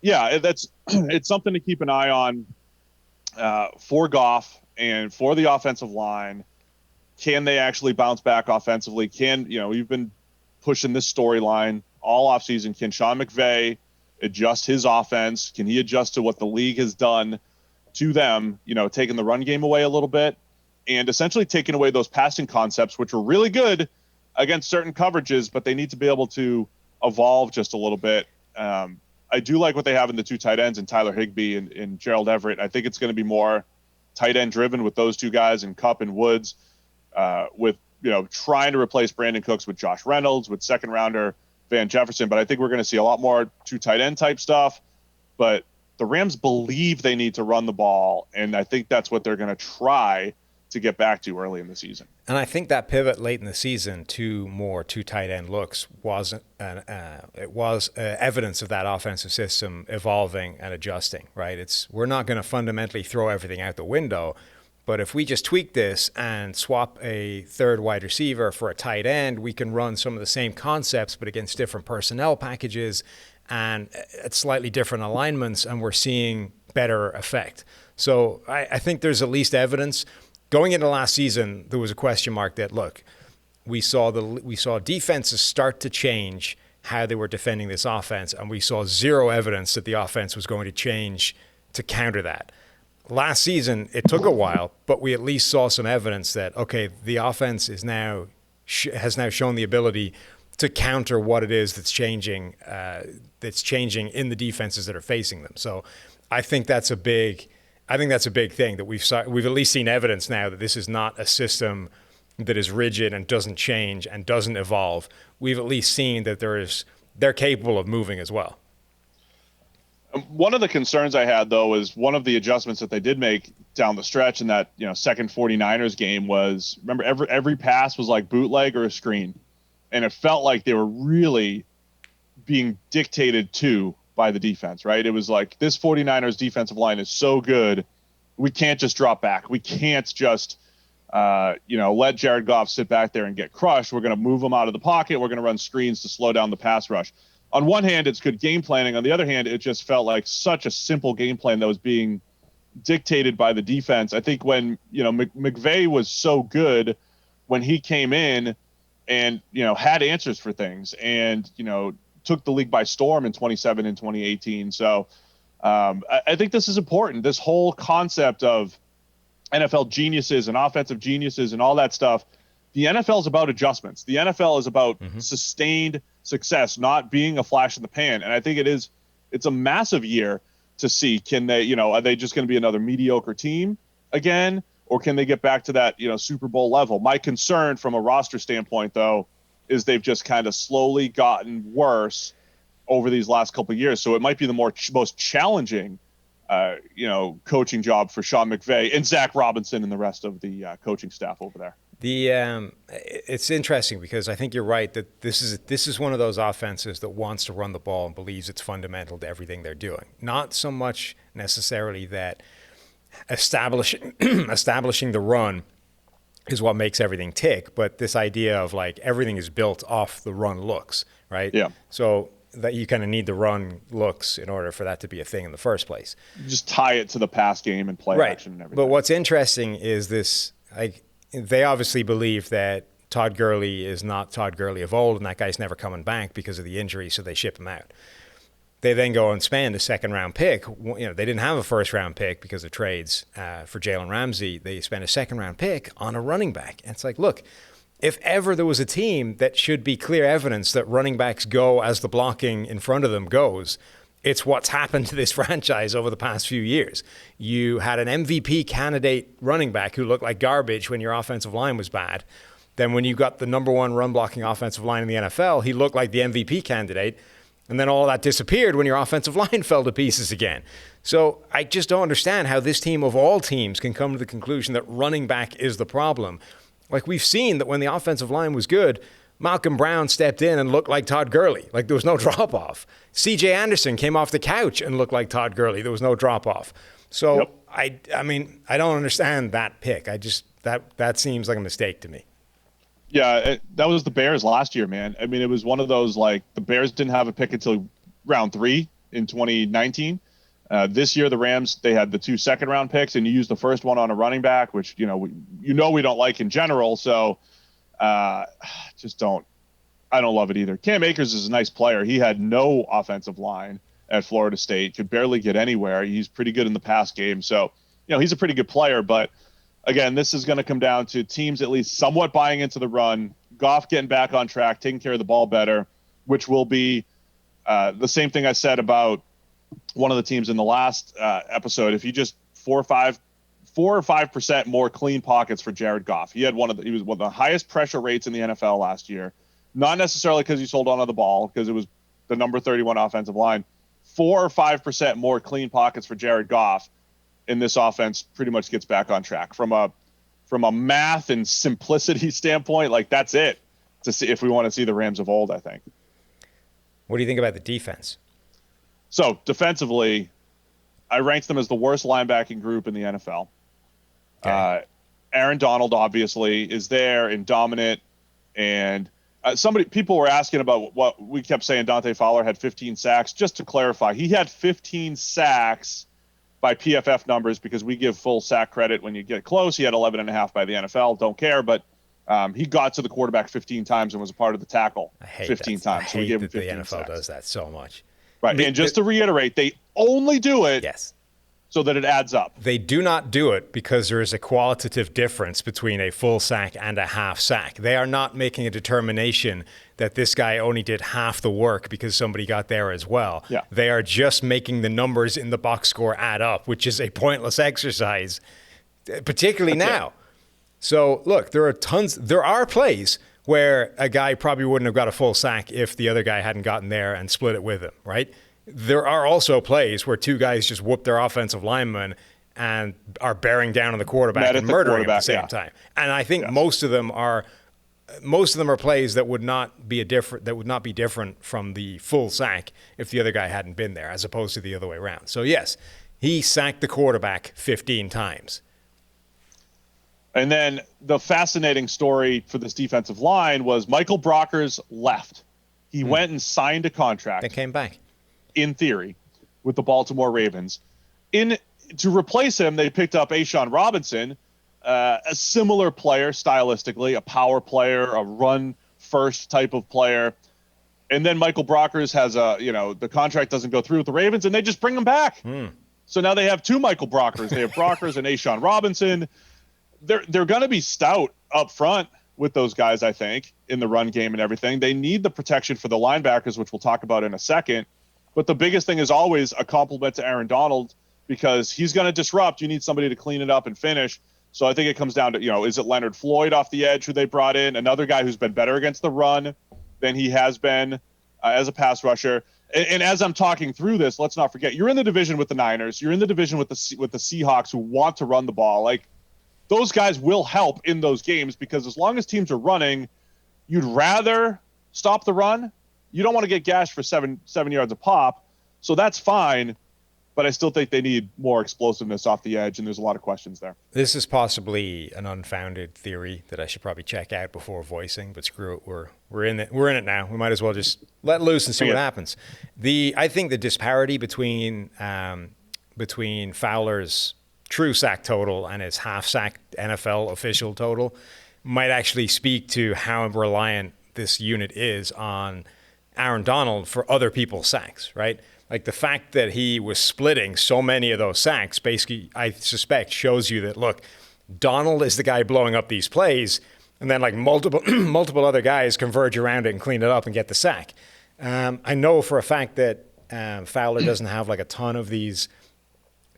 it's something to keep an eye on for Goff and for the offensive line. Can they actually bounce back offensively? We've been pushing this storyline all offseason. Can Sean McVay adjust his offense? Can he adjust to what the league has done to them, taking the run game away a little bit and essentially taking away those passing concepts, which were really good against certain coverages, but they need to be able to evolve just a little bit. I do like what they have in the 2 tight ends in Tyler Higbee and Gerald Everett. I think it's going to be more tight end driven with those 2 guys and Kupp and Woods, with, trying to replace Brandon Cooks with Josh Reynolds, with 2nd rounder Van Jefferson. But I think we're going to see a lot more 2 tight end type stuff. But the Rams believe they need to run the ball, and I think that's what they're going to try to get back to early in the season. And I think that pivot late in the season to more 2 tight end looks was evidence of that offensive system evolving and adjusting, right? We're not going to fundamentally throw everything out the window, but if we just tweak this and swap a 3rd wide receiver for a tight end, we can run some of the same concepts, but against different personnel packages and at slightly different alignments, and we're seeing better effect. So I think there's at least evidence. Going into last season, there was a question mark that, look, we saw defenses start to change how they were defending this offense, and we saw 0 evidence that the offense was going to change to counter that. Last season, it took a while, but we at least saw some evidence that, okay, the offense has now shown the ability to counter what it is that's changing in the defenses that are facing them. So I think that's a big thing that we've at least seen evidence now that this is not a system that is rigid and doesn't change and doesn't evolve. We've at least seen that they're capable of moving as well. One of the concerns I had, though, is one of the adjustments that they did make down the stretch in that second 49ers game was, remember, every pass was like bootleg or a screen, and it felt like they were really being dictated to by the defense, right? It was like, this 49ers defensive line is so good, we can't just drop back. We can't just let Jared Goff sit back there and get crushed. We're going to move him out of the pocket. We're going to run screens to slow down the pass rush. On one hand, it's good game planning. On the other hand, it just felt like such a simple game plan that was being dictated by the defense. I think when, McVay was so good when he came in and, had answers for things and, took the league by storm in 2017 and 2018. So I think this is important. This whole concept of NFL geniuses and offensive geniuses and all that stuff, the NFL is about adjustments. The NFL is about sustained success, not being a flash in the pan. And I think it's a massive year to see, can they, are they just going to be another mediocre team again, or can they get back to that, Super Bowl level? My concern from a roster standpoint, though, is they've just kind of slowly gotten worse over these last couple of years. So it might be the most challenging coaching job for Sean McVay and Zach Robinson and the rest of the coaching staff over there. It's interesting because I think you're right that this is one of those offenses that wants to run the ball and believes it's fundamental to everything they're doing. Not so much necessarily that establishing the run is what makes everything tick, but this idea of like everything is built off the run looks, right? Yeah. So that you kind of need the run looks in order for that to be a thing in the first place. Just tie it to the pass game and play action and everything. But what's interesting is this, like, they obviously believe that Todd Gurley is not Todd Gurley of old, and that guy's never coming back because of the injury, so they ship him out. They then go and spend a second-round pick. They didn't have a first-round pick because of trades for Jalen Ramsey. They spent a second-round pick on a running back. And it's like, look, if ever there was a team that should be clear evidence that running backs go as the blocking in front of them goes, it's what's happened to this franchise over the past few years. You had an MVP candidate running back who looked like garbage when your offensive line was bad. Then when you got the number one run-blocking offensive line in the NFL, he looked like the MVP candidate. And then all that disappeared when your offensive line fell to pieces again. So I just don't understand how this team of all teams can come to the conclusion that running back is the problem. Like, we've seen that when the offensive line was good, Malcolm Brown stepped in and looked like Todd Gurley. Like, there was no drop-off. C.J. Anderson came off the couch and looked like Todd Gurley. There was no drop-off. So, yep. I mean, I don't understand that pick. That seems like a mistake to me. Yeah, that was the Bears last year, man. I mean, it was one of those, like, the Bears didn't have a pick until round 3 in 2019. This year, the Rams, they had the 2 second-round picks, and you used the first one on a running back, which, we don't like in general. So, I don't love it either. Cam Akers is a nice player. He had no offensive line at Florida State, could barely get anywhere. He's pretty good in the pass game. So, he's a pretty good player, but again, this is going to come down to teams at least somewhat buying into the run, Goff getting back on track, taking care of the ball better, which will be the same thing I said about one of the teams in the last episode. If you just 4 or 5% more clean pockets for Jared Goff. He was one of the highest pressure rates in the NFL last year, not necessarily because he sold onto the ball, because it was the number 31 offensive line. 4 or 5% more clean pockets for Jared Goff in this offense pretty much gets back on track from a math and simplicity standpoint. Like, that's it to see if we want to see the Rams of old, I think. What do you think about the defense? So defensively, I ranked them as the worst linebacking group in the NFL. Okay. Aaron Donald obviously is there and dominant. And people were asking about what we kept saying. Dante Fowler had 15 sacks. Just to clarify, he had 15 sacks by PFF numbers, because we give full sack credit when you get close. He had 11.5 by the NFL. Don't care, but he got to the quarterback 15 times and was a part of the tackle 15 times. So we give him 15 the NFL sacks. Does that so much. Right, and just to reiterate, they only do it so that it adds up. They do not do it because there is a qualitative difference between a full sack and a half sack. They are not making a determination that this guy only did half the work because somebody got there as well. Yeah. They are just making the numbers in the box score add up, which is a pointless exercise, particularly now. So, look, there are plays where a guy probably wouldn't have got a full sack if the other guy hadn't gotten there and split it with him, right? There are also plays where 2 guys just whoop their offensive lineman and are bearing down on the quarterback and murdering him at the same time. And I think most of them are plays that would not be different from the full sack if the other guy hadn't been there, as opposed to the other way around. So yes, he sacked the quarterback 15 times. And then the fascinating story for this defensive line was Michael Brockers left. He went and signed a contract. Then came back. In theory, with the Baltimore Ravens. To replace him, they picked up Ashawn Robinson, a similar player stylistically, a power player, a run-first type of player. And then Michael Brockers has the contract doesn't go through with the Ravens, and they just bring him back. So now they have 2 Michael Brockers. They have Brockers and Ashawn Robinson. They're going to be stout up front with those guys, I think, in the run game and everything. They need the protection for the linebackers, which we'll talk about in a second. But the biggest thing is always a compliment to Aaron Donald, because he's going to disrupt. You need somebody to clean it up and finish. So I think it comes down to, is it Leonard Floyd off the edge who they brought in, another guy who's been better against the run than he has been as a pass rusher. And as I'm talking through this, let's not forget, you're in the division with the Niners. You're in the division with the Seahawks, who want to run the ball. Like, those guys will help in those games, because as long as teams are running, you'd rather stop the run. You don't want to get gashed for seven yards a pop. So that's fine. But I still think they need more explosiveness off the edge, and there's a lot of questions there. This is possibly an unfounded theory that I should probably check out before voicing, but screw it, we're in it. We're in it now. We might as well just let loose and see what happens. I think the disparity between Fowler's true sack total and his half sack NFL official total might actually speak to how reliant this unit is on Aaron Donald for other people's sacks, right? Like, the fact that he was splitting so many of those sacks basically, I suspect, shows you that, look, Donald is the guy blowing up these plays, and then like multiple other guys converge around it and clean it up and get the sack. I know for a fact that Fowler doesn't have like a ton of these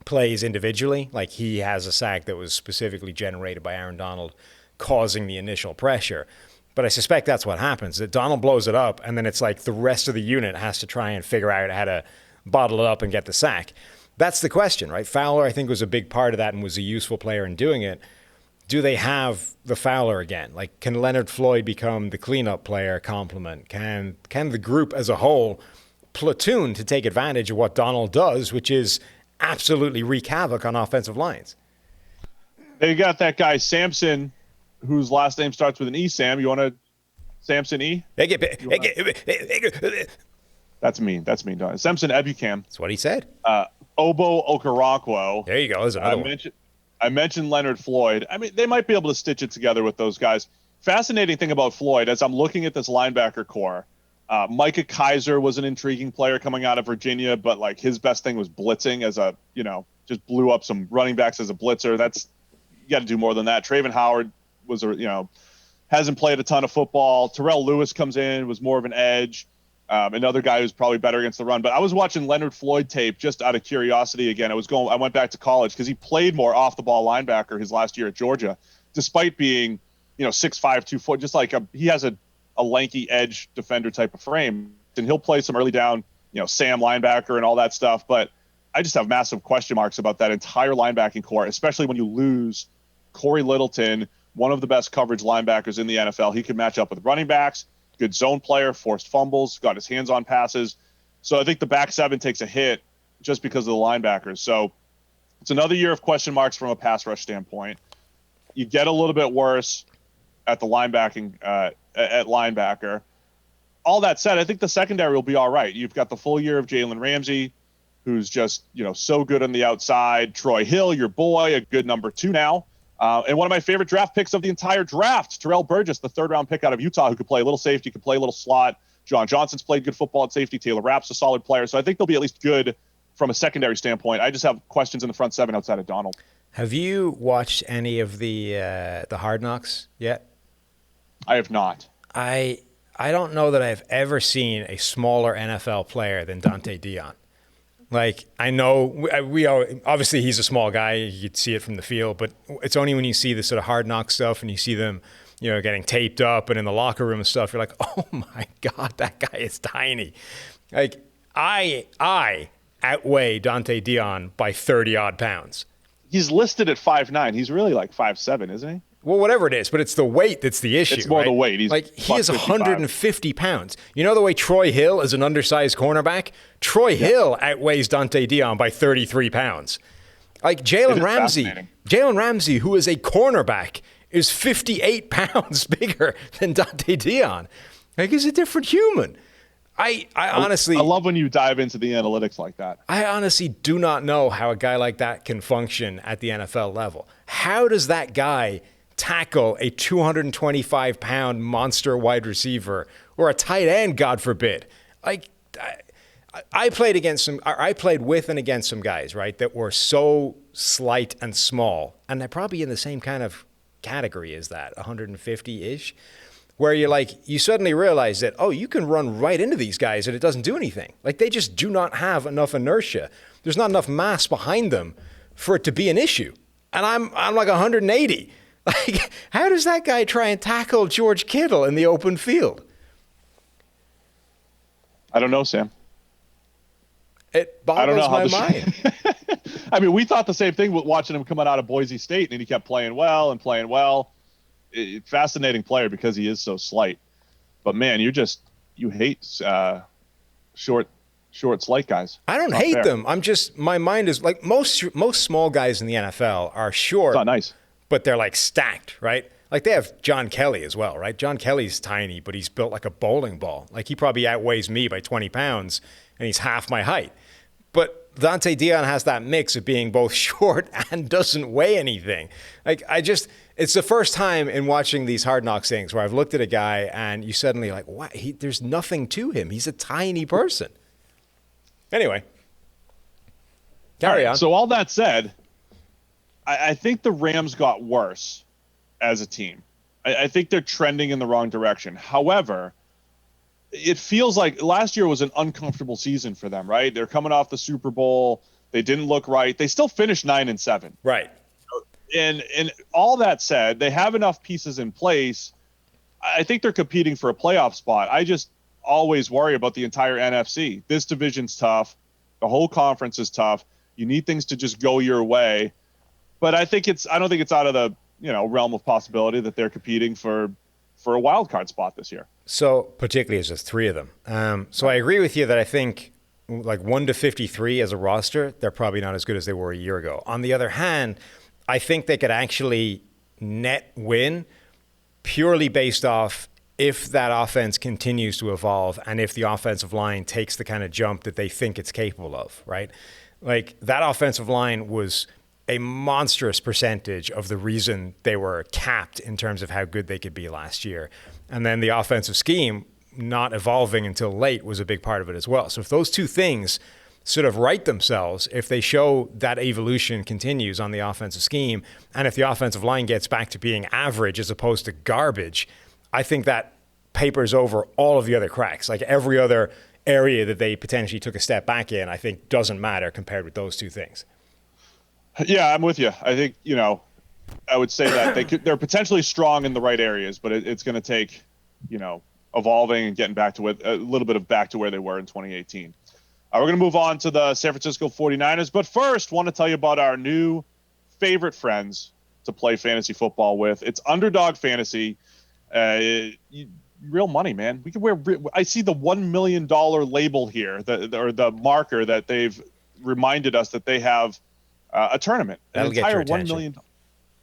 plays individually. Like, he has a sack that was specifically generated by Aaron Donald causing the initial pressure. But I suspect that's what happens, that Donald blows it up, and then it's like the rest of the unit has to try and figure out how to bottle it up and get the sack. That's the question, right? Fowler, I think, was a big part of that and was a useful player in doing it. Do they have the Fowler again? Like, can Leonard Floyd become the cleanup player complement? Can the group as a whole platoon to take advantage of what Donald does, which is absolutely wreak havoc on offensive lines? They got that guy, Samson, whose last name starts with an E, Sam. You want to Samson E? That's mean. Samson Ebukam. That's what he said. Obo Okoronkwo. There you go. There's another one. I mentioned Leonard Floyd. I mean, they might be able to stitch it together with those guys. Fascinating thing about Floyd, as I'm looking at this linebacker core, Micah Kaiser was an intriguing player coming out of Virginia, but like, his best thing was blitzing just blew up some running backs as a blitzer. You got to do more than that. Traven Howard hasn't played a ton of football. Terrell Lewis comes in, was more of an edge. Another guy who's probably better against the run. But I was watching Leonard Floyd tape just out of curiosity again. I went back to college because he played more off the ball linebacker his last year at Georgia, despite being, 6'5", 2', just like he has a lanky edge defender type of frame. And he'll play some early down, Sam linebacker and all that stuff. But I just have massive question marks about that entire linebacking core, especially when you lose Corey Littleton, one of the best coverage linebackers in the NFL. He could match up with running backs, good zone player, forced fumbles, got his hands on passes. So I think the back seven takes a hit just because of the linebackers. So it's another year of question marks from a pass rush standpoint. You get a little bit worse at the linebacking, at linebacker. All that said, I think the secondary will be all right. You've got the full year of Jalen Ramsey, who's just, so good on the outside. Troy Hill, your boy, a good number 2 now. And one of my favorite draft picks of the entire draft, Terrell Burgess, the 3rd-round pick out of Utah, who could play a little safety, could play a little slot. John Johnson's played good football at safety. Taylor Rapp's a solid player. So I think they'll be at least good from a secondary standpoint. I just have questions in the front seven outside of Donald. Have you watched any of the Hard Knocks yet? I have not. I don't know that I've ever seen a smaller NFL player than Dante Dion. Like, I know we are, obviously he's a small guy. You could see it from the field, but it's only when you see the sort of Hard Knock stuff and you see them, getting taped up and in the locker room and stuff, you're like, oh my God, that guy is tiny. Like, I outweigh Dante Dion by 30 odd pounds. He's listed at 5'9". He's really like 5'7", isn't he? Well, whatever it is, but it's the weight that's the issue. It's more the weight. He is 150 pounds. You know the way Troy Hill is an undersized cornerback? Troy Hill outweighs Dante Dion by 33 pounds. Like Jalen Ramsey, who is a cornerback, is 58 pounds bigger than Dante Dion. Like, he's a different human. I honestly... I love when you dive into the analytics like that. I honestly do not know how a guy like that can function at the NFL level. How does that guy tackle a 225-pound monster wide receiver or a tight end, God forbid? Like, I played with and against some guys, right, that were so slight and small, and they're probably in the same kind of category as that, 150-ish, where you suddenly realize that, you can run right into these guys and it doesn't do anything. Like, they just do not have enough inertia. There's not enough mass behind them for it to be an issue. And I'm like 180. Like, how does that guy try and tackle George Kittle in the open field? I don't know, Sam. It boggles my mind. I mean, we thought the same thing with watching him coming out of Boise State, and he kept playing well and playing well. Fascinating player because he is so slight. But man, you hate short, slight guys. I don't hate them. I'm just, my mind is like most small guys in the NFL are short. It's not nice, but they're like stacked, right? Like they have John Kelly as well, right? John Kelly's tiny, but he's built like a bowling ball. Like he probably outweighs me by 20 pounds, and he's half my height. But Dante Dion has that mix of being both short and doesn't weigh anything. Like it's the first time in watching these Hard Knocks things where I've looked at a guy and you suddenly like, what? There's nothing to him. He's a tiny person. Anyway, carry on. So all that said, I think the Rams got worse as a team. I think they're trending in the wrong direction. However, it feels like last year was an uncomfortable season for them, right? They're coming off the Super Bowl. They didn't look right. They still finished 9-7. Right. And all that said, they have enough pieces in place. I think they're competing for a playoff spot. I just always worry about the entire NFC. This division's tough. The whole conference is tough. You need things to just go your way. But I don't think it's out of the realm of possibility that they're competing for a wild card spot this year. So particularly as there's three of them. So I agree with you that I think like 1-53 as a roster, they're probably not as good as they were a year ago. On the other hand, I think they could actually net win purely based off if that offense continues to evolve and if the offensive line takes the kind of jump that they think it's capable of, right? Like that offensive line was a monstrous percentage of the reason they were capped in terms of how good they could be last year. And then the offensive scheme not evolving until late was a big part of it as well. So if those two things sort of right themselves, if they show that evolution continues on the offensive scheme, and if the offensive line gets back to being average as opposed to garbage, I think that papers over all of the other cracks. Like every other area that they potentially took a step back in, I think doesn't matter compared with those two things. Yeah, I'm with you. I think, I would say that they're potentially strong in the right areas, but it's going to take, evolving and getting back to a little bit of back to where they were in 2018. We're going to move on to the San Francisco 49ers, but first, want to tell you about our new favorite friends to play fantasy football with. It's Underdog Fantasy. Real money, man. We can wear. I see the $1 million label here, or the marker that they've reminded us that they have a tournament, That'll an entire get your attention.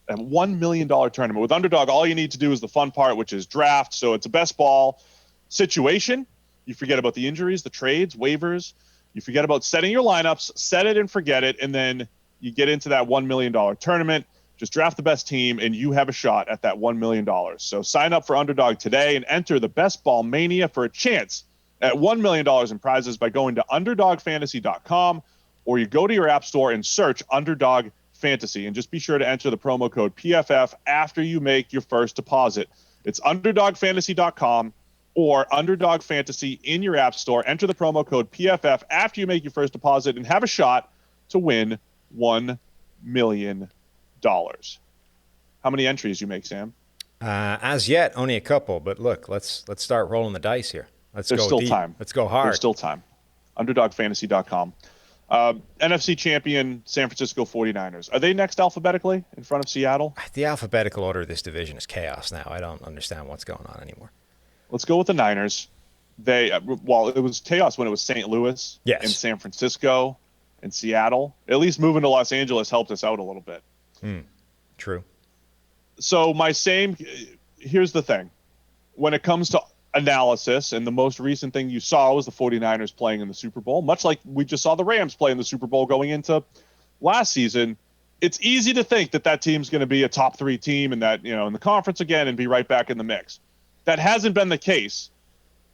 $1 million tournament. With Underdog, all you need to do is the fun part, which is draft. So it's a best ball situation. You forget about the injuries, the trades, waivers. You forget about setting your lineups, set it and forget it, and then you get into that $1 million tournament. Just draft the best team, and you have a shot at that $1 million. So sign up for Underdog today and enter the Best Ball Mania for a chance at $1 million in prizes by going to UnderdogFantasy.com, or you go to your app store and search Underdog Fantasy, and just be sure to enter the promo code PFF after you make your first deposit. It's UnderdogFantasy.com or Underdog Fantasy in your app store. Enter the promo code PFF after you make your first deposit and have a shot to win $1 million. How many entries you make, Sam? As yet, only a couple. But look, let's start rolling the dice here. There's still deep. time. Let's go hard. There's still time. UnderdogFantasy.com. NFC champion San Francisco 49ers. Are they next alphabetically in front of Seattle? The alphabetical order of this division is chaos now. I don't understand what's going on anymore. Let's go with the Niners. It was chaos when it was St. Louis and San Francisco and Seattle. At least moving to Los Angeles helped us out a little bit. True. So here's the thing. When it comes to analysis, and the most recent thing you saw was the 49ers playing in the Super Bowl, much like we just saw the Rams play in the Super Bowl going into last season, it's easy to think that team's going to be a top 3 team and that, in the conference again and be right back in the mix. That hasn't been the case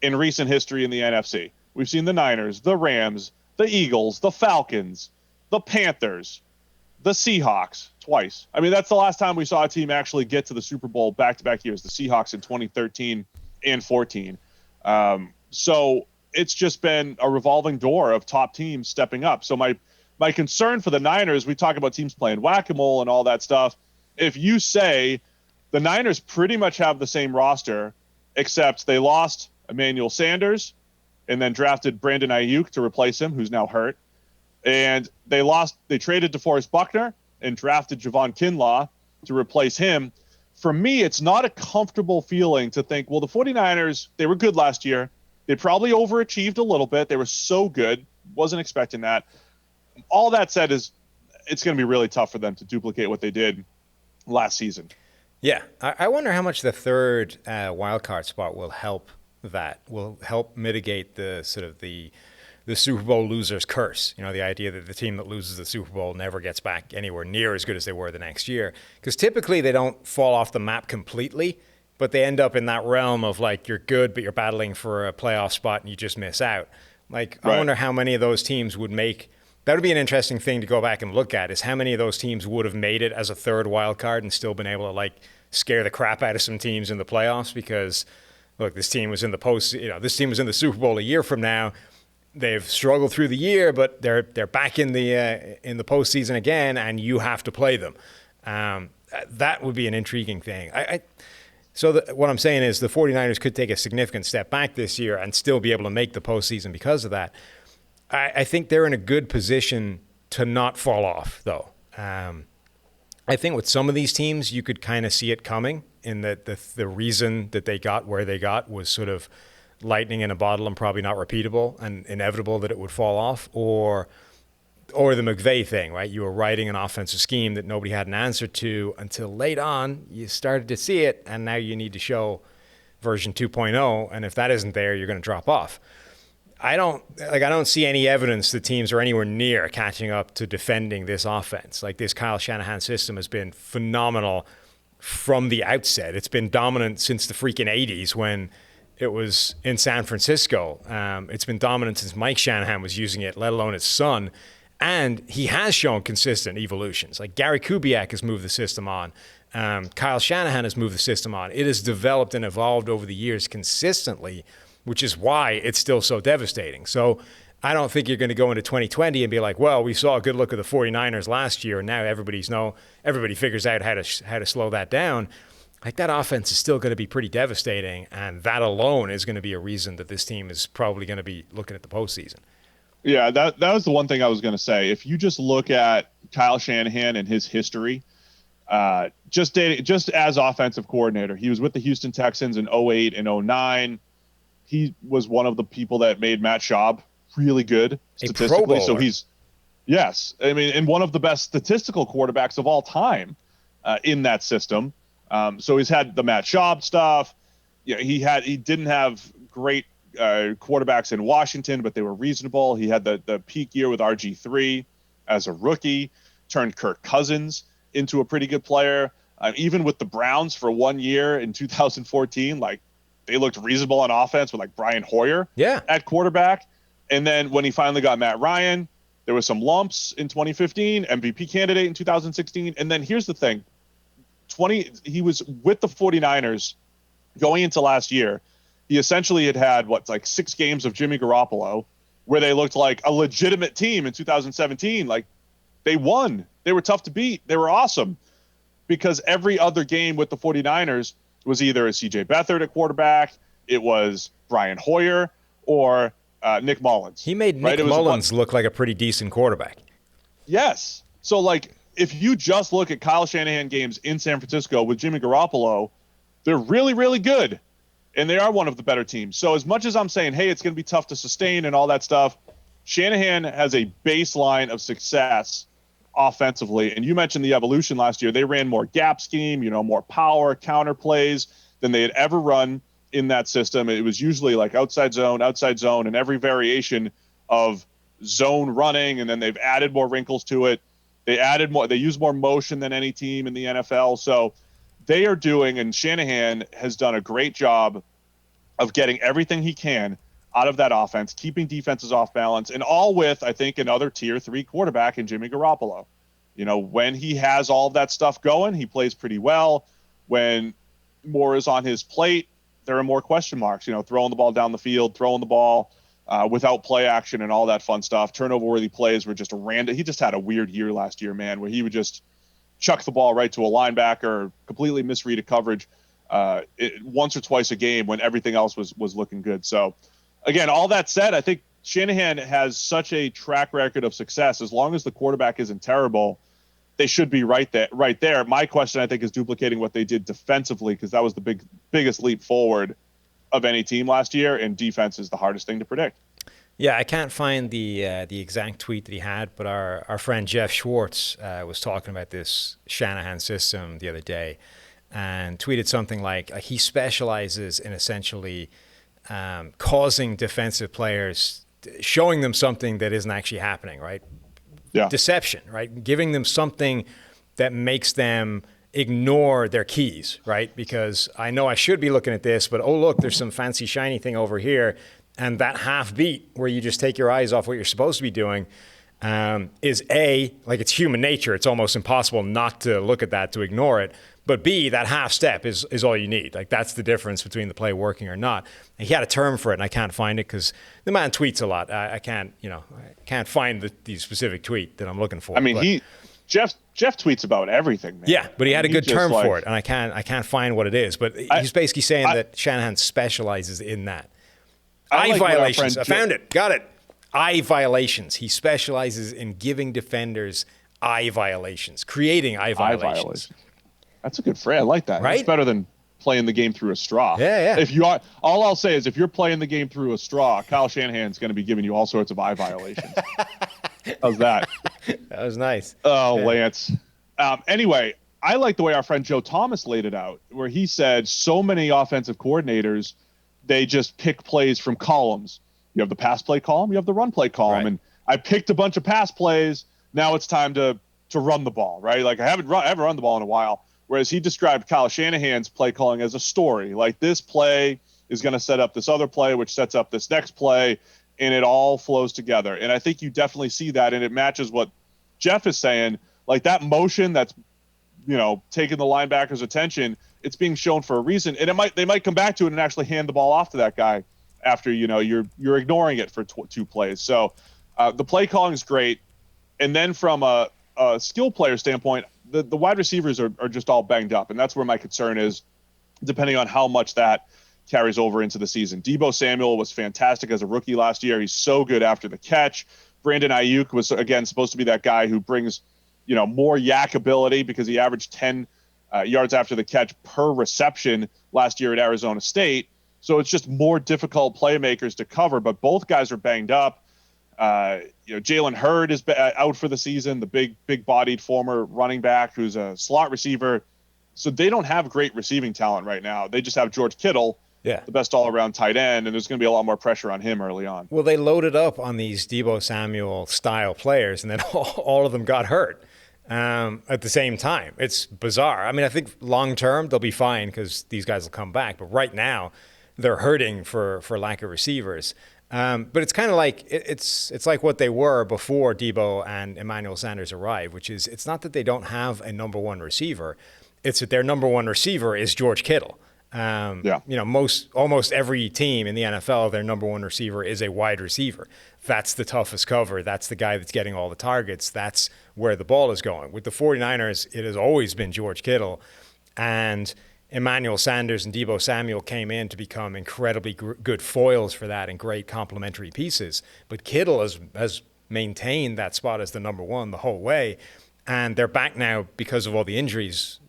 in recent history in the NFC. We've seen the Niners, the Rams, the Eagles, the Falcons, the Panthers, the Seahawks twice. I mean, that's the last time we saw a team actually get to the Super Bowl back-to-back years, the Seahawks in 2013 and 14. So it's just been a revolving door of top teams stepping up. So my concern for the Niners, we talk about teams playing whack-a-mole and all that stuff. If you say the Niners pretty much have the same roster, except they lost Emmanuel Sanders and then drafted Brandon Ayuk to replace him, who's now hurt. And they traded DeForest Buckner and drafted Javon Kinlaw to replace him. For me, it's not a comfortable feeling to think, well, the 49ers, they were good last year. They probably overachieved a little bit. They were so good. Wasn't expecting that. All that said is it's going to be really tough for them to duplicate what they did last season. Yeah. I wonder how much the third wild card spot will help mitigate the sort of the Super Bowl loser's curse. You know, the idea that the team that loses the Super Bowl never gets back anywhere near as good as they were the next year. Because typically they don't fall off the map completely, but they end up in that realm of like you're good, but you're battling for a playoff spot and you just miss out. Like, right. I wonder how many of those teams would make – that would be an interesting thing to go back and look at, is how many of those teams would have made it as a third wild card and still been able to like scare the crap out of some teams in the playoffs because, look, this team was in the Super Bowl a year from now. They've struggled through the year, but they're back in the postseason again, and you have to play them. That would be an intriguing thing. What I'm saying is the 49ers could take a significant step back this year and still be able to make the postseason because of that. I think they're in a good position to not fall off, though. I think with some of these teams, you could kind of see it coming in that the reason that they got where they got was sort of lightning in a bottle and probably not repeatable and inevitable that it would fall off, or the McVay thing, right? You were writing an offensive scheme that nobody had an answer to until late on. You started to see it, and now you need to show version 2.0, and if that isn't there, you're going to drop off. I don't see any evidence that teams are anywhere near catching up to defending this offense. Like, this Kyle Shanahan system has been phenomenal from the outset. It's been dominant since the freaking 80s when it was in San Francisco. It's been dominant since Mike Shanahan was using it, let alone his son. And he has shown consistent evolutions. Like, Gary Kubiak has moved the system on. Kyle Shanahan has moved the system on. It has developed and evolved over the years consistently, which is why it's still so devastating. So I don't think you're going to go into 2020 and be like, well, we saw a good look at the 49ers last year, and now everybody figures out how to slow that down. Like, that offense is still going to be pretty devastating, and that alone is going to be a reason that this team is probably going to be looking at the postseason. Yeah, that was the one thing I was going to say. If you just look at Kyle Shanahan and his history, just as offensive coordinator, he was with the Houston Texans in 2008 and 2009. He was one of the people that made Matt Schaub really good statistically. So and one of the best statistical quarterbacks of all time in that system. So he's had the Matt Schaub stuff. Yeah, he didn't have great quarterbacks in Washington, but they were reasonable. He had the peak year with RG3 as a rookie, turned Kirk Cousins into a pretty good player. Even with the Browns for 1 year in 2014, like, they looked reasonable on offense with like Brian Hoyer at quarterback. And then when he finally got Matt Ryan, there was some lumps in 2015, MVP candidate in 2016. And then here's the thing. He was with the 49ers going into last year. He essentially had 6 games of Jimmy Garoppolo where they looked like a legitimate team in 2017. Like, they won. They were tough to beat. They were awesome because every other game with the 49ers was either a CJ Beathard at quarterback, it was Brian Hoyer, or Nick Mullins. He made Nick Mullins look like a pretty decent quarterback. Yes. So, like, if you just look at Kyle Shanahan games in San Francisco with Jimmy Garoppolo, they're really, really good. And they are one of the better teams. So as much as I'm saying, hey, it's going to be tough to sustain and all that stuff, Shanahan has a baseline of success offensively. And you mentioned the evolution last year. They ran more gap scheme, more power, counter plays than they had ever run in that system. It was usually like outside zone, and every variation of zone running. And then they've added more wrinkles to it. They use more motion than any team in the NFL. So they are doing, and Shanahan has done a great job of getting everything he can out of that offense, keeping defenses off balance, and all with, I think, another tier 3 quarterback in Jimmy Garoppolo. When he has all of that stuff going, he plays pretty well. When more is on his plate, there are more question marks, throwing the ball down the field, throwing the ball without play action and all that fun stuff. Turnover-worthy plays were just he just had a weird year last year, man, where he would just chuck the ball right to a linebacker, completely misread a coverage once or twice a game when everything else was looking good. So again, all that said, I think Shanahan has such a track record of success. As long as the quarterback isn't terrible, they should be right there. My question, I think, is duplicating what they did defensively, because that was the biggest leap forward of any team last year, and defense is the hardest thing to predict. Yeah, I can't find the exact tweet that he had, but our friend Jeff Schwartz was talking about this Shanahan system the other day and tweeted something like he specializes in essentially causing defensive players, showing them something that isn't actually happening, right? Yeah. Deception, right? Giving them something that makes them ignore their keys, right? Because I know I should be looking at this, but oh, look, there's some fancy shiny thing over here. And that half beat where you just take your eyes off what you're supposed to be doing is A, like it's human nature. It's almost impossible not to look at that, to ignore it. But B, that half step is all you need. Like that's the difference between the play working or not. And he had a term for it, and I can't find it because the man tweets a lot. I can't find the specific tweet that I'm looking for. I mean, Jeff tweets about everything, man. Yeah, but he had a good term for it, and I can't find what it is. But he's basically saying that Shanahan specializes in that. Eye violations. I found it. Got it. Eye violations. He specializes in giving defenders eye violations, creating eye violations. That's a good phrase. I like that. Right? It's better than playing the game through a straw. Yeah. All I'll say is if you're playing the game through a straw, Kyle Shanahan's going to be giving you all sorts of eye violations. How's that? That was nice. Oh, yeah. Lance. Anyway, I like the way our friend Joe Thomas laid it out, where he said so many offensive coordinators, they just pick plays from columns. You have the pass play column, you have the run play column. Right. And I picked a bunch of pass plays. Now it's time to run the ball, right? Like I haven't run the ball in a while. Whereas he described Kyle Shanahan's play calling as a story. Like this play is going to set up this other play, which sets up this next play, and it all flows together. And I think you definitely see that, and it matches what Jeff is saying. Like that motion that's, taking the linebacker's attention, it's being shown for a reason. And they might come back to it and actually hand the ball off to that guy after, you're ignoring it for two plays. So the play calling is great. And then from a skill player standpoint, the wide receivers are just all banged up. And that's where my concern is, depending on how much that carries over into the season. Deebo Samuel was fantastic as a rookie last year. He's so good after the catch. Brandon Ayuk was, again, supposed to be that guy who brings, more yak ability because he averaged 10 yards after the catch per reception last year at Arizona State. So it's just more difficult playmakers to cover, but both guys are banged up. Jalen Hurd is out for the season, the big-bodied former running back who's a slot receiver. So they don't have great receiving talent right now. They just have George Kittle, the best all-around tight end, and there's going to be a lot more pressure on him early on. Well, they loaded up on these Deebo Samuel-style players, and then all of them got hurt at the same time. It's bizarre. I mean, I think long-term they'll be fine because these guys will come back. But right now they're hurting for lack of receivers. But it's kind of like it's like what they were before Deebo and Emmanuel Sanders arrived, which is it's not that they don't have a number one receiver. It's that their number one receiver is George Kittle. Almost every team in the NFL, their number one receiver is a wide receiver. That's the toughest cover. That's the guy that's getting all the targets. That's where the ball is going. With the 49ers, it has always been George Kittle. And Emmanuel Sanders and Deebo Samuel came in to become incredibly good foils for that and great complementary pieces. But Kittle has maintained that spot as the number one the whole way. And they're back now because of all the injuries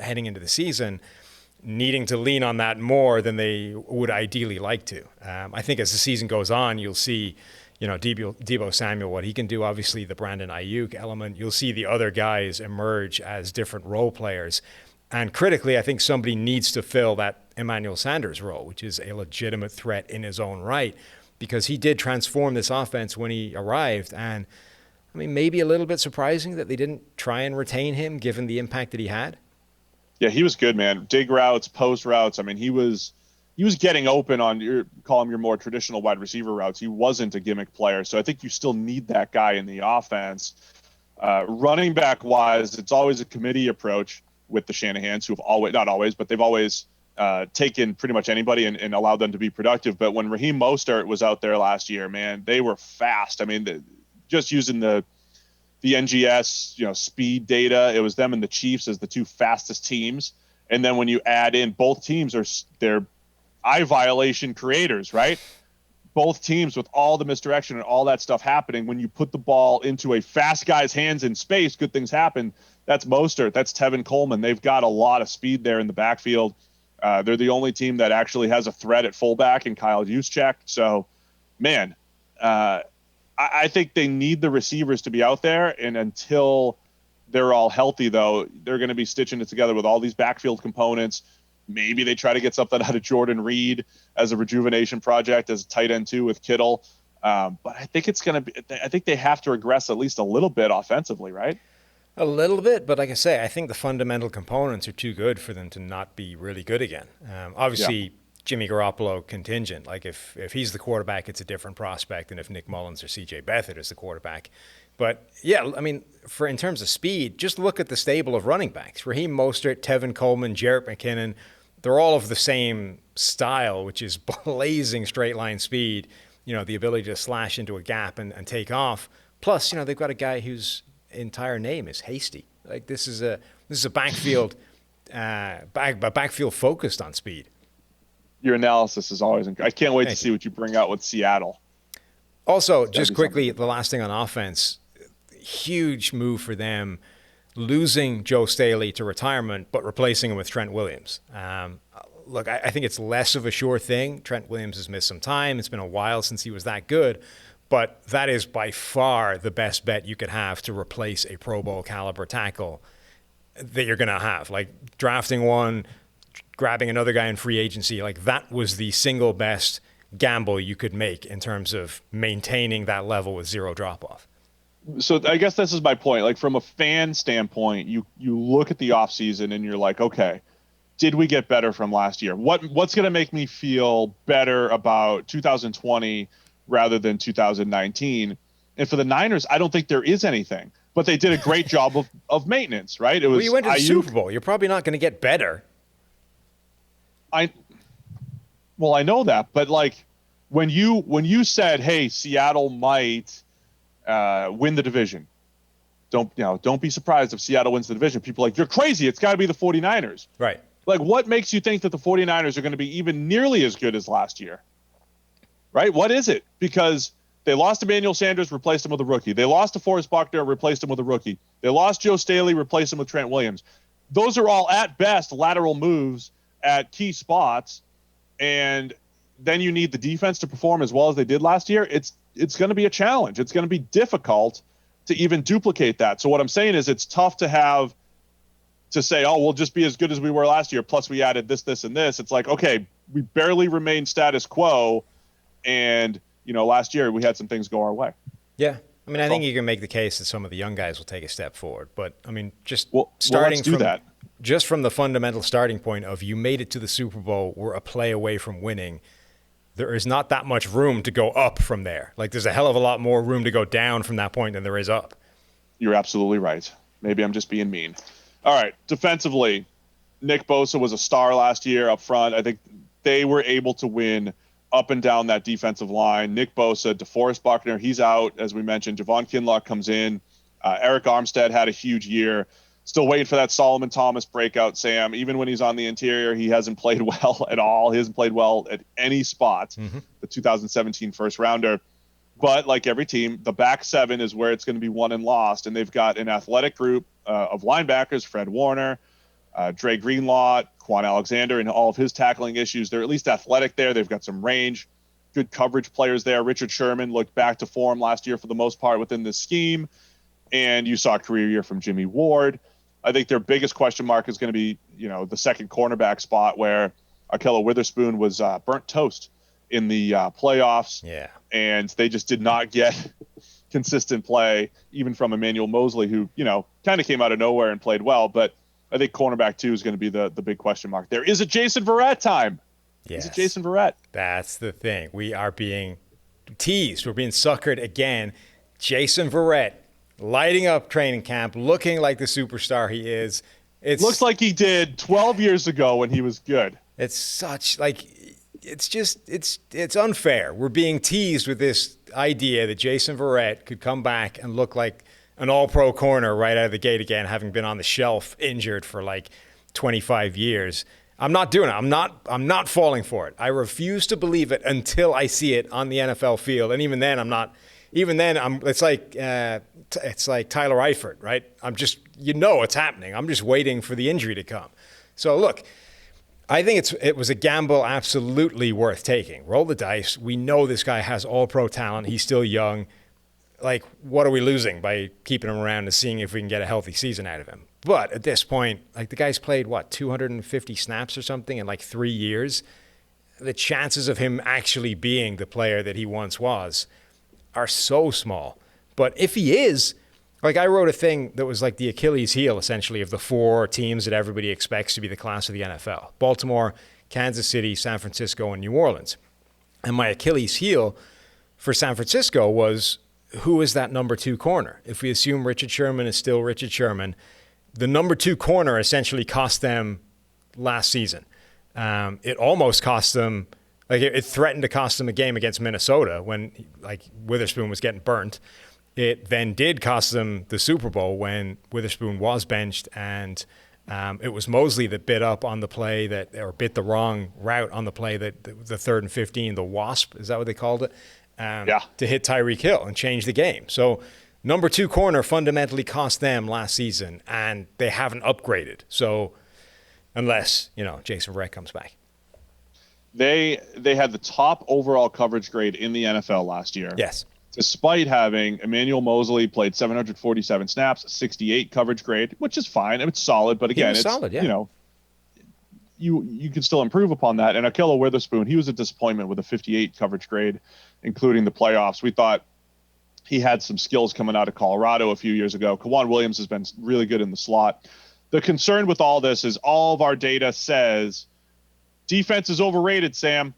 heading into the season, needing to lean on that more than they would ideally like to. I think as the season goes on, you'll see, Deebo Samuel, what he can do. Obviously, the Brandon Ayuk element. You'll see the other guys emerge as different role players. And critically, I think somebody needs to fill that Emmanuel Sanders role, which is a legitimate threat in his own right, because he did transform this offense when he arrived. And, I mean, maybe a little bit surprising that they didn't try and retain him given the impact that he had. Yeah, he was good, man. Dig routes, post routes. I mean, he was getting open on your more traditional wide receiver routes. He wasn't a gimmick player. So I think you still need that guy in the offense. Running back wise, it's always a committee approach with the Shanahans, who've always, not always, but they've always taken pretty much anybody and allowed them to be productive. But when Raheem Mostert was out there last year, man, they were fast. I mean, just using the NGS, speed data, it was them and the Chiefs as the two fastest teams. And then when you add in both teams they're eye violation creators, right? both teams with all the misdirection and all that stuff happening, when you put the ball into a fast guy's hands in space, good things happen. That's Mostert. That's Tevin Coleman. They've got a lot of speed there in the backfield. They're the only team that actually has a threat at fullback in Kyle Juszczyk. So, man, I think they need the receivers to be out there. And until they're all healthy, though, they're going to be stitching it together with all these backfield components. Maybe they try to get something out of Jordan Reed as a rejuvenation project, as a tight end too with Kittle. But I think it's going to be. I think they have to regress at least a little bit offensively, right? A little bit, but like I say, I think the fundamental components are too good for them to not be really good again. Obviously, Jimmy Garoppolo contingent. Like if he's the quarterback, it's a different prospect than if Nick Mullins or C.J. Beathard is the quarterback. But yeah, I mean, in terms of speed, just look at the stable of running backs: Raheem Mostert, Tevin Coleman, Jarrett McKinnon. They're all of the same style, which is blazing straight line speed. You know, the ability to slash into a gap and take off. Plus, you know, they've got a guy whose entire name is Hasty. Like this is a backfield backfield focused on speed. Your analysis is always. I can't wait to see what you bring out with Seattle. Also, just quickly, the last thing on offense, huge move for them, losing Joe Staley to retirement, but replacing him with Trent Williams. Look, I think it's less of a sure thing. Trent Williams has missed some time. It's been a while since he was that good. But that is by far the best bet you could have to replace a Pro Bowl caliber tackle that you're going to have. Like drafting one, grabbing another guy in free agency, like that was the single best gamble you could make in terms of maintaining that level with zero drop-off. So I guess this is my point. Like from a fan standpoint, you look at the offseason and you're like, okay, did we get better from last year? What's going to make me feel better about 2020 rather than 2019? And for the Niners, I don't think there is anything. But they did a great job of maintenance, right? It was. Well, you went to the Super Bowl. You're probably not going to get better. I know that, but like when you said, "Hey, Seattle might win the division," don't be surprised if Seattle wins the division. People are like, "You're crazy. It's got to be the 49ers." Right. Like, what makes you think that the 49ers are going to be even nearly as good as last year? Right? What is it? Because they lost Emmanuel Sanders, replaced him with a rookie. They lost DeForest Buckner, replaced him with a rookie. They lost Joe Staley, replaced him with Trent Williams. Those are all, at best, lateral moves at key spots. And then you need the defense to perform as well as they did last year. It's going to be a challenge. It's going to be difficult to even duplicate that. So what I'm saying is it's tough to say, oh, we'll just be as good as we were last year, plus we added this, this, and this. It's like, okay, we barely remained status quo, and last year we had some things go our way. Yeah. I mean, I think you can make the case that some of the young guys will take a step forward. But, I mean, just just from the fundamental starting point of you made it to the Super Bowl, we're a play away from winning, there is not that much room to go up from there. Like, there's a hell of a lot more room to go down from that point than there is up. You're absolutely right. Maybe I'm just being mean. All right, defensively, Nick Bosa was a star last year up front. I think they were able to win up and down that defensive line. Nick Bosa, DeForest Buckner, he's out, as we mentioned. Javon Kinlaw comes in. Eric Armstead had a huge year. Still waiting for that Solomon Thomas breakout, Sam. Even when he's on the interior, he hasn't played well at all. He hasn't played well at any spot, the 2017 first-rounder. But like every team, the back seven is where it's going to be won and lost. And they've got an athletic group of linebackers, Fred Warner, Dre Greenlaw, Quan Alexander, and all of his tackling issues. They're at least athletic there. They've got some range, good coverage players there. Richard Sherman looked back to form last year for the most part within this scheme. And you saw a career year from Jimmy Ward. I think their biggest question mark is going to be, the second cornerback spot where Ahkello Witherspoon was burnt toast in the playoffs. Yeah. And they just did not get consistent play, even from Emmanuel Mosley, who, kind of came out of nowhere and played well. But I think cornerback 2 is going to be the big question mark there. Is it Jason Verrett time? Yes. Is it Jason Verrett? That's the thing. We are being teased. We're being suckered again. Jason Verrett lighting up training camp, looking like the superstar he is. It looks like he did 12 years ago when he was good. It's such it's unfair. We're being teased with this idea that Jason Verrett could come back and look like an all-pro corner right out of the gate again, having been on the shelf injured for 25 years. I'm not doing it. I'm not falling for it. I refuse to believe it until I see it on the NFL field. And even then, I'm not. Even then, it's like Tyler Eifert, right? I'm just, it's happening. I'm just waiting for the injury to come. So look, I think it was a gamble absolutely worth taking. Roll the dice. We know this guy has all-pro talent. He's still young. Like, what are we losing by keeping him around and seeing if we can get a healthy season out of him? But at this point, like, the guy's played, 250 snaps or something in 3 years? The chances of him actually being the player that he once was are so small. But if he is, I wrote a thing that was like the Achilles heel, essentially, of the 4 teams that everybody expects to be the class of the NFL: Baltimore, Kansas City, San Francisco, and New Orleans. And my Achilles heel for San Francisco was, who is that number 2 corner? If we assume Richard Sherman is still Richard Sherman, the number 2 corner essentially cost them last season. It almost cost them, it threatened to cost them a game against Minnesota when Witherspoon was getting burnt. It then did cost them the Super Bowl when Witherspoon was benched, and it was Mosley that bit up on the play or bit the wrong route on the play that the 3rd and 15, the WASP, is that what they called it? To hit Tyreek Hill and change the game. So number 2 corner fundamentally cost them last season, and they haven't upgraded. So unless, Jason Verrett comes back. They had the top overall coverage grade in the NFL last year. Yes. Despite having Emmanuel Mosley played 747 snaps, 68 coverage grade, which is fine. It's solid, but again, it's solid, yeah. You can still improve upon that. And Ahkello Witherspoon, he was a disappointment with a 58 coverage grade, including the playoffs. We thought he had some skills coming out of Colorado a few years ago. K'Waun Williams has been really good in the slot. The concern with all this is all of our data says defense is overrated, Sam.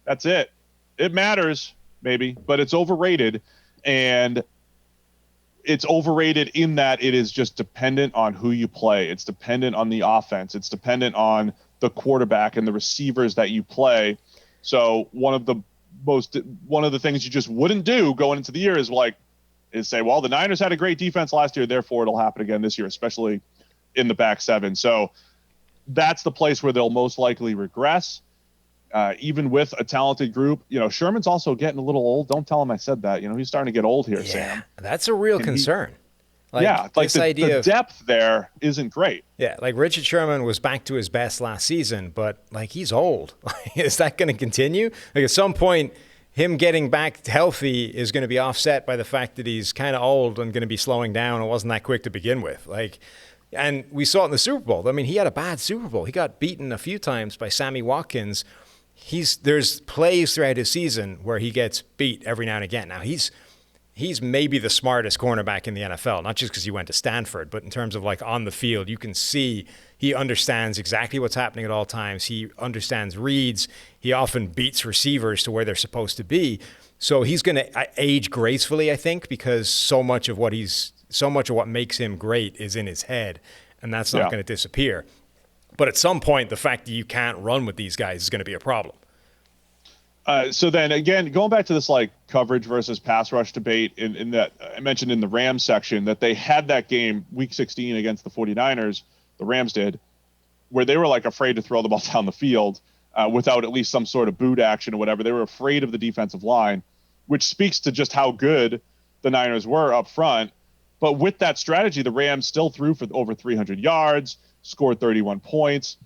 That's it. It matters, maybe, but it's overrated. And it's overrated in that it is just dependent on who you play. It's dependent on the offense. It's dependent on the quarterback and the receivers that you play. So one of the things you just wouldn't do going into the year is say, well, the Niners had a great defense last year, therefore it'll happen again this year, especially in the back 7. So that's the place where they'll most likely regress. Even with a talented group, Sherman's also getting a little old. Don't tell him I said that. He's starting to get old here, Sam. That's a real concern. The depth there isn't great. Yeah, Richard Sherman was back to his best last season, but he's old. Is that going to continue? At some point, him getting back healthy is going to be offset by the fact that he's kind of old and going to be slowing down and wasn't that quick to begin with. And we saw it in the Super Bowl. I mean, he had a bad Super Bowl. He got beaten a few times by Sammy Watkins. There's plays throughout his season where he gets beat every now and again. Now, he's maybe the smartest cornerback in the NFL, not just because he went to Stanford, but in terms of on the field, you can see he understands exactly what's happening at all times. He understands reads. He often beats receivers to where they're supposed to be. So he's going to age gracefully, I think, because so much of what makes him great is in his head, and that's not going to disappear. But at some point, the fact that you can't run with these guys is going to be a problem. So then again, going back to this coverage versus pass rush debate in that I mentioned in the Rams section that they had that game week 16 against the 49ers, the Rams did, where they were afraid to throw the ball down the field without at least some sort of boot action or whatever. They were afraid of the defensive line, which speaks to just how good the Niners were up front. But with that strategy, the Rams still threw for over 300 yards, scored 31 points.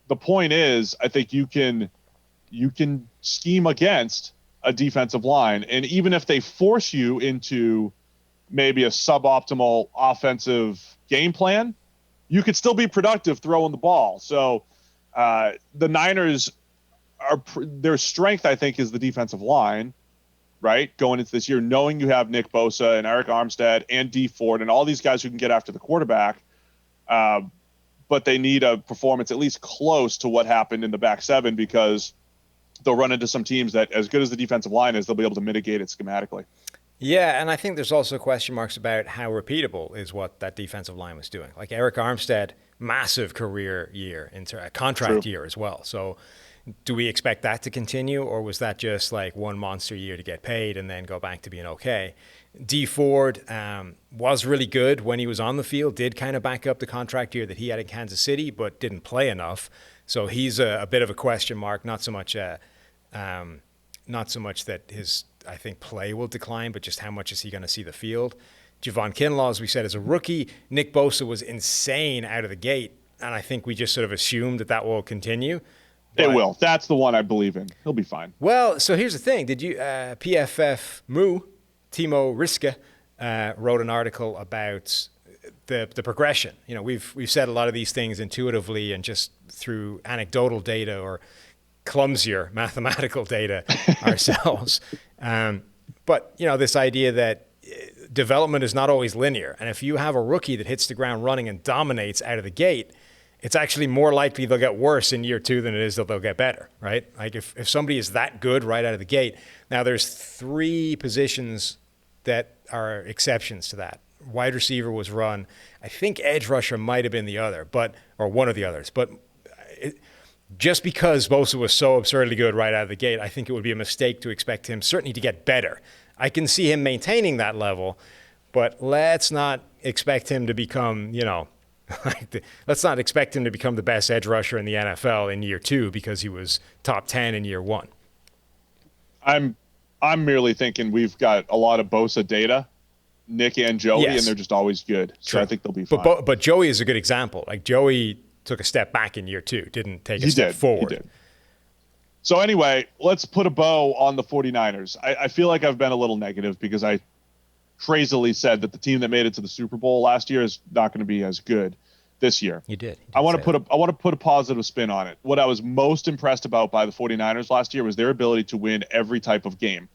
The point is, I think you can scheme against a defensive line. And even if they force you into maybe a suboptimal offensive game plan, you could still be productive throwing the ball. So the Niners, their strength, I think, is the defensive line, right? Going into this year, knowing you have Nick Bosa and Eric Armstead and Dee Ford and all these guys who can get after the quarterback. But they need a performance at least close to what happened in the back 7 because they'll run into some teams that, as good as the defensive line is, they'll be able to mitigate it schematically. Yeah, and I think there's also question marks about how repeatable is what that defensive line was doing. Eric Armstead, massive career year, into a contract year as well. So do we expect that to continue, or was that just one monster year to get paid and then go back to being okay? Dee Ford was really good when he was on the field, did kind of back up the contract year that he had in Kansas City, but didn't play enough. So he's a bit of a question mark. Not so much that his, I think, play will decline, but just how much is he going to see the field. Javon Kinlaw, as we said, is a rookie. Nick Bosa was insane out of the gate, and I think we just sort of assumed that will continue. It will. That's the one I believe in. He'll be fine. Well, so here's the thing. Did you PFF Timo Riska wrote an article about the progression. You know, we've said a lot of these things intuitively and just through anecdotal data or clumsier mathematical data ourselves. But, you know, this idea that development is not always linear. And if you have a rookie that hits the ground running and dominates out of the gate, it's actually more likely they'll get worse in year 2 than it is that they'll get better, right? Like if somebody is that good right out of the gate, now there's 3 positions that are exceptions to that. Wide receiver was run. I think edge rusher might have been the other, or one of the others. But just because Bosa was so absurdly good right out of the gate, I think it would be a mistake to expect him certainly to get better. I can see him maintaining that level, but let's not expect him to become, you know, let's not expect him to become the best edge rusher in the NFL in year 2 because he was top 10 in year 1. I'm merely thinking we've got a lot of Bosa data, Nick and Joey, yes, and they're just always good. So sure. I think they'll be fine. But Joey is a good example. Like Joey took a step back in year 2, didn't take a step forward. He did. So anyway, let's put a bow on the 49ers. I feel like I've been a little negative because I crazily said that the team that made it to the Super Bowl last year is not going to be as good this year. You did. I want to put a positive spin on it. What I was most impressed about by the 49ers last year was their ability to win every type of game.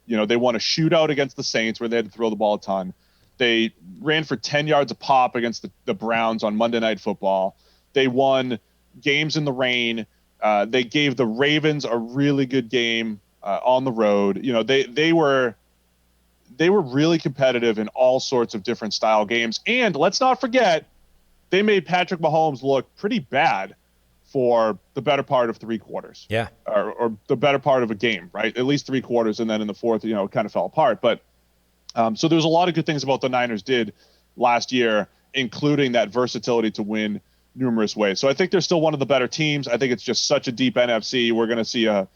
You know, they won a shootout against the Saints where they had to throw the ball a ton. They ran for 10 yards a pop against the Browns on Monday Night Football. They won games in the rain. They gave the Ravens a really good game on the road. You know, they were really competitive in all sorts of different style games. And let's not forget, they made Patrick Mahomes look pretty bad for the better part of 3 quarters. Yeah. Or the better part of a game, right? At least 3 quarters. And then in the fourth, you know, it kind of fell apart. But so there's a lot of good things about the Niners did last year, including that versatility to win numerous ways. So I think they're still one of the better teams. I think it's just such a deep NFC. We're going to see a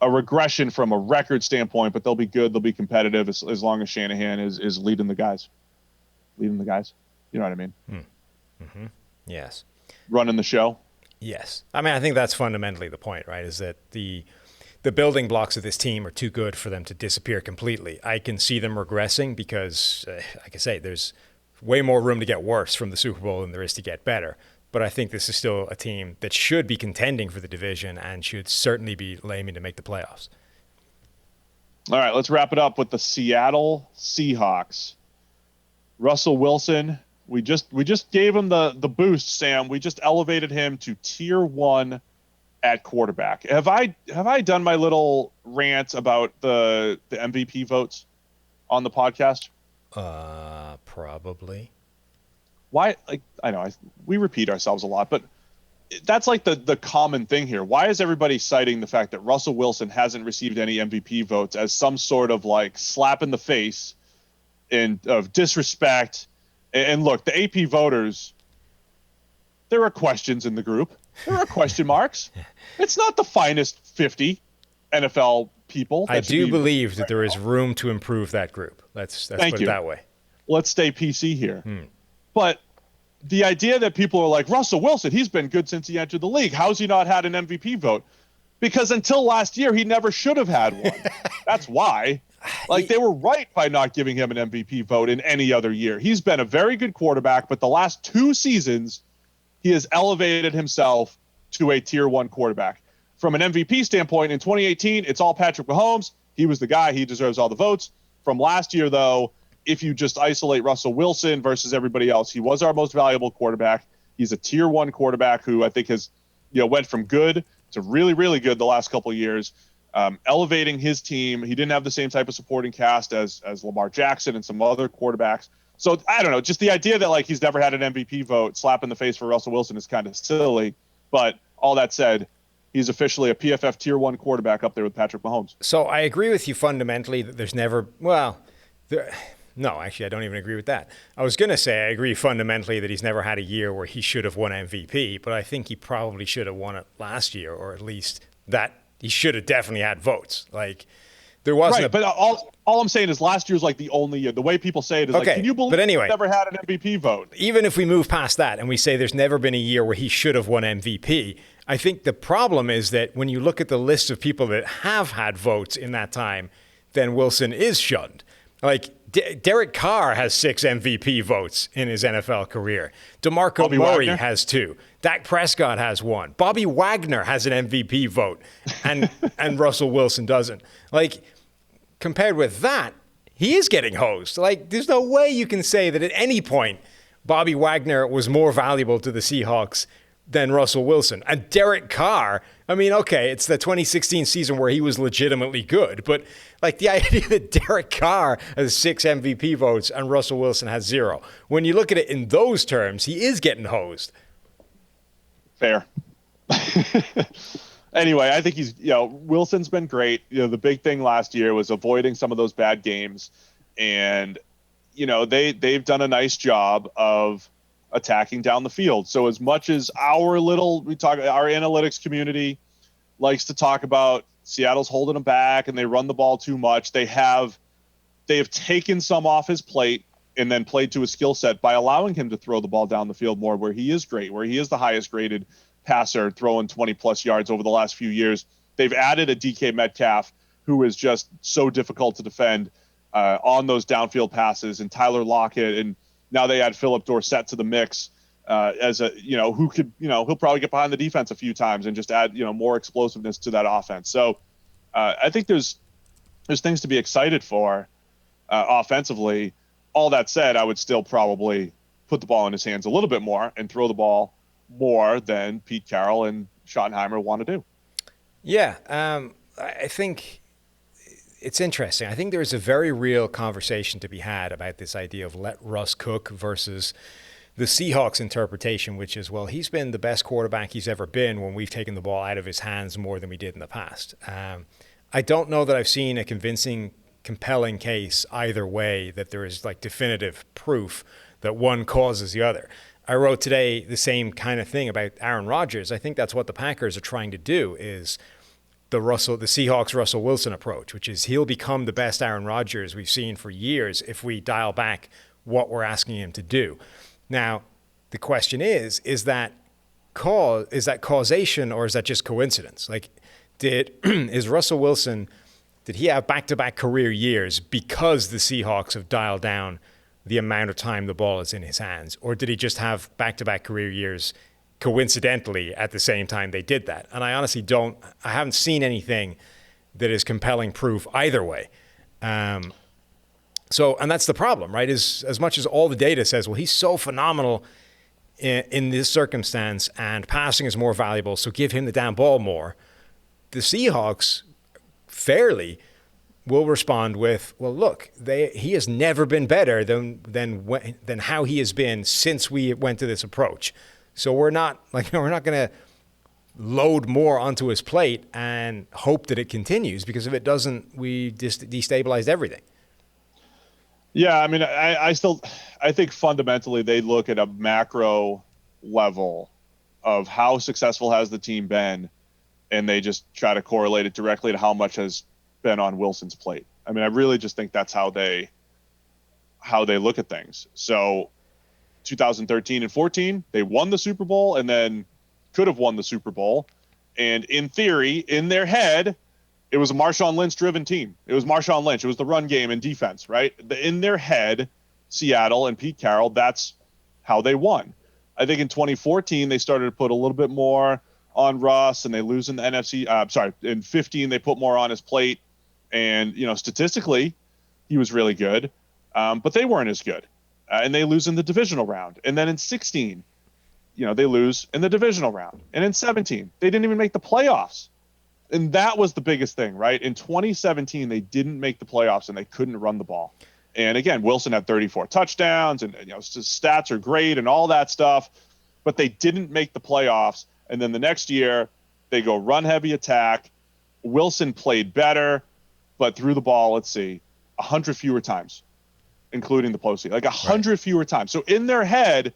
regression from a record standpoint, but they'll be good. They'll be competitive as long as Shanahan is leading the guys. Leading the guys. You know what I mean? Mm-hmm. Yes. Running the show. Yes. I mean, I think that's fundamentally the point, right? Is that the building blocks of this team are too good for them to disappear completely. I can see them regressing because, like I say, there's way more room to get worse from the Super Bowl than there is to get better. But I think this is still a team that should be contending for the division and should certainly be aiming to make the playoffs. All right, let's wrap it up with the Seattle Seahawks. Russell Wilson, we just gave him the boost, Sam. We just elevated him to tier 1 at quarterback. Have I done my little rant about the MVP votes on the podcast? Probably. Why? Like, I know we repeat ourselves a lot, but that's like the common thing here. Why is everybody citing the fact that Russell Wilson hasn't received any MVP votes as some sort of like slap in the face and of disrespect? And look, the AP voters, there are questions in the group. There are question marks. It's not the finest 50 NFL people. I do believe that there is room to improve that group. Let's put it that way. Let's stay PC here. But the idea that people are like, Russell Wilson, he's been good since he entered the league. How's he not had an MVP vote? Because until last year, he never should have had one. That's why. Like, they were right by not giving him an MVP vote in any other year. He's been a very good quarterback, but the last 2 seasons, he has elevated himself to a tier 1 quarterback. From an MVP standpoint, in 2018, it's all Patrick Mahomes. He was the guy. He deserves all the votes. From last year, though, if you just isolate Russell Wilson versus everybody else, he was our most valuable quarterback. He's a tier 1 quarterback who I think has, went from good to really, really good the last couple of years, elevating his team. He didn't have the same type of supporting cast as Lamar Jackson and some other quarterbacks. So I don't know, just the idea that like he's never had an MVP vote, slap in the face for Russell Wilson is kind of silly. But all that said, he's officially a PFF tier 1 quarterback up there with Patrick Mahomes. So I agree with you fundamentally that there's never, No, actually, I don't even agree with that. I was going to say I agree fundamentally that he's never had a year where he should have won MVP, but I think he probably should have won it last year, or at least that he should have definitely had votes. Like, there wasn't right, but all I'm saying is last year's like the only year. The way people say it is okay, like, can you believe but anyway, he never had an MVP vote? Even if we move past that and we say there's never been a year where he should have won MVP, I think the problem is that when you look at the list of people that have had votes in that time, then Wilson is shunned. Like, Derek Carr has 6 MVP votes in his NFL career. DeMarco Murray has 2. Dak Prescott has 1. Bobby Wagner has an MVP vote, and Russell Wilson doesn't. Like, compared with that, he is getting hosed. Like, there's no way you can say that at any point Bobby Wagner was more valuable to the Seahawks than Russell Wilson. And Derek Carr, I mean, okay, it's the 2016 season where he was legitimately good, but like the idea that Derek Carr has 6 MVP votes and Russell Wilson has 0. When you look at it in those terms, he is getting hosed. Fair. Anyway, I think Wilson's been great. The big thing last year was avoiding some of those bad games. And, they've done a nice job of attacking down the field. So as much as our analytics community likes to talk about Seattle's holding them back and they run the ball too much, they have taken some off his plate and then played to his skill set by allowing him to throw the ball down the field more, where he is great, where he is the highest graded passer, throwing 20+ yards over the last few years. They've added a DK Metcalf who is just so difficult to defend on those downfield passes, and Tyler Lockett, and now they add Philip Dorsett to the mix as who could, he'll probably get behind the defense a few times and just add, more explosiveness to that offense. So I think there's things to be excited for offensively. All that said, I would still probably put the ball in his hands a little bit more and throw the ball more than Pete Carroll and Schottenheimer want to do. Yeah, I think it's interesting. I think there is a very real conversation to be had about this idea of let Russ cook versus the Seahawks interpretation, which is, well, he's been the best quarterback he's ever been when we've taken the ball out of his hands more than we did in the past. I don't know that I've seen a convincing, compelling case either way that there is like definitive proof that one causes the other. I wrote today the same kind of thing about Aaron Rodgers. I think that's what the Packers are trying to do, is the Seahawks Russell Wilson approach, which is he'll become the best Aaron Rodgers we've seen for years if we dial back what we're asking him to do. Now, the question is that causation or is that just coincidence? Like, is Russell Wilson, did he have back-to-back career years because the Seahawks have dialed down the amount of time the ball is in his hands? Or did he just have back-to-back career years coincidentally at the same time they did that? And I honestly I haven't seen anything that is compelling proof either way. And that's the problem, right? Is as much as all the data says, well, he's so phenomenal in this circumstance and passing is more valuable, so give him the damn ball more. The Seahawks fairly will respond with, well, look, he has never been better than how he has been since we went to this approach. So we're not going to load more onto his plate and hope that it continues, because if it doesn't, we just destabilized everything. Yeah, I mean, I think fundamentally they look at a macro level of how successful has the team been, and they just try to correlate it directly to how much has been on Wilson's plate. I mean, I really just think that's how they look at things. So 2013 and 14, they won the Super Bowl and then could have won the Super Bowl. And in theory, in their head, it was a Marshawn Lynch-driven team. It was Marshawn Lynch. It was the run game and defense, right? In their head, Seattle and Pete Carroll, that's how they won. I think in 2014, they started to put a little bit more on Russ, and they lose in the NFC. In 15, they put more on his plate. And, statistically, he was really good, but they weren't as good. And they lose in the divisional round. And then in 16, they lose in the divisional round. And in 17, they didn't even make the playoffs. And that was the biggest thing, right? In 2017, they didn't make the playoffs and they couldn't run the ball. And again, Wilson had 34 touchdowns and his stats are great and all that stuff, but they didn't make the playoffs. And then the next year, they go run heavy attack. Wilson played better, but threw the ball, 100 fewer times. including the postseason, like 100 fewer times. So in their head,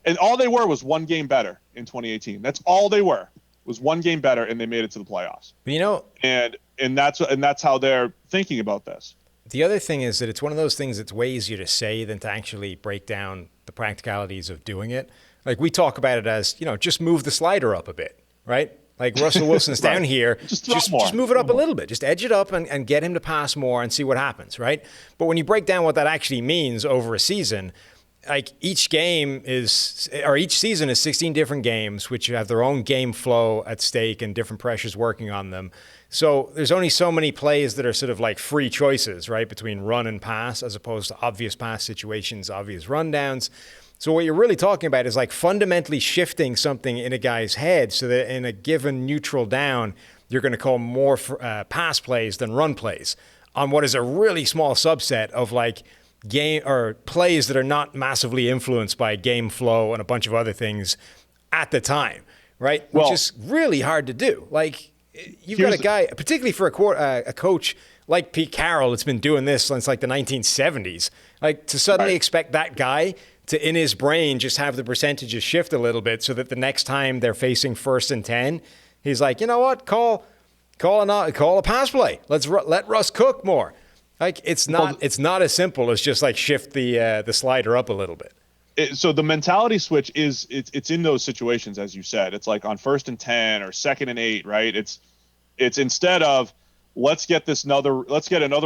and all they were was one game better in 2018. That's all they were, was one game better, and they made it to the playoffs. You know, and that's how they're thinking about this. The other thing is that it's one of those things that's way easier to say than to actually break down the practicalities of doing it. Like, we talk about it as, just move the slider up a bit, right? Like, Russell Wilson's down here, just move it up a little bit. Just edge it up and get him to pass more and see what happens, right? But when you break down what that actually means over a season, like each season is 16 different games, which have their own game flow at stake and different pressures working on them. So there's only so many plays that are sort of like free choices, right, between run and pass, as opposed to obvious pass situations, obvious rundowns. So what you're really talking about is like fundamentally shifting something in a guy's head so that in a given neutral down, you're going to call more pass plays than run plays on what is a really small subset of like game or plays that are not massively influenced by game flow and a bunch of other things at the time, right? Which is really hard to do. Like, you've got a guy, particularly for a coach like Pete Carroll, that's been doing this since like the 1970s. Like, to suddenly expect that guy to, in his brain, just have the percentages shift a little bit so that the next time they're facing 1st and 10, he's like, you know what, call a pass play. Let Russ cook more. Like, it's not as simple as just like shift the slider up a little bit. So the mentality switch it's in those situations, as you said. It's like on 1st and 10 or 2nd and 8, right? It's instead of let's get another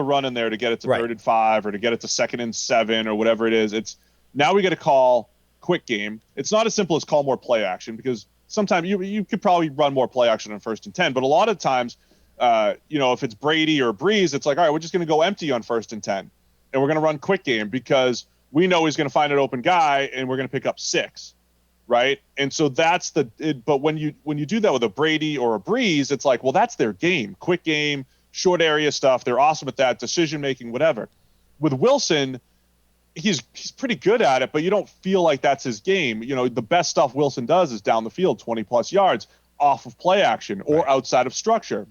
run in there to get it to 3rd and 5 or to get it to 2nd and 7 or whatever it is. It's now we got to call quick game. It's not as simple as call more play action, because sometimes you could probably run more play action on 1st and 10, but a lot of times, if it's Brady or Breeze, it's like, all right, we're just going to go empty on 1st and 10, and we're going to run quick game because we know he's going to find an open guy and we're going to pick up 6, right? And so that's but when you do that with a Brady or a Breeze, it's like, well, that's their game, quick game, short area stuff. They're awesome at that, decision making, whatever. With Wilson, he's pretty good at it, but you don't feel like that's his game. The best stuff Wilson does is down the field, 20 plus yards off of play action or outside of structure.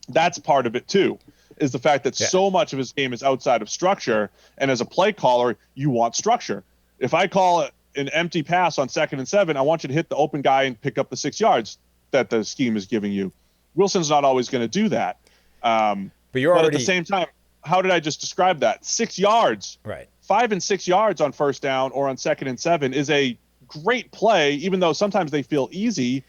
That's part of it too, is the fact that so much of his game is outside of structure. And as a play caller, you want structure. If I call an empty pass on 2nd and 7, I want you to hit the open guy and pick up the 6 yards that the scheme is giving you. Wilson's not always going to do that. But at the same time, how did I just describe that? 6 yards, right? 5 and 6 yards on 1st down or on 2nd and 7 is a great play, even though sometimes they feel easy.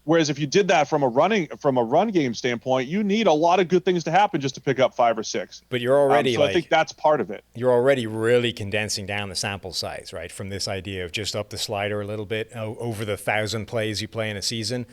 Whereas if you did that from a run game standpoint, you need a lot of good things to happen just to pick up 5 or 6. But you're already I think that's part of it. You're already really condensing down the sample size, right? From this idea of just up the slider a little bit over the 1,000 plays you play in a season.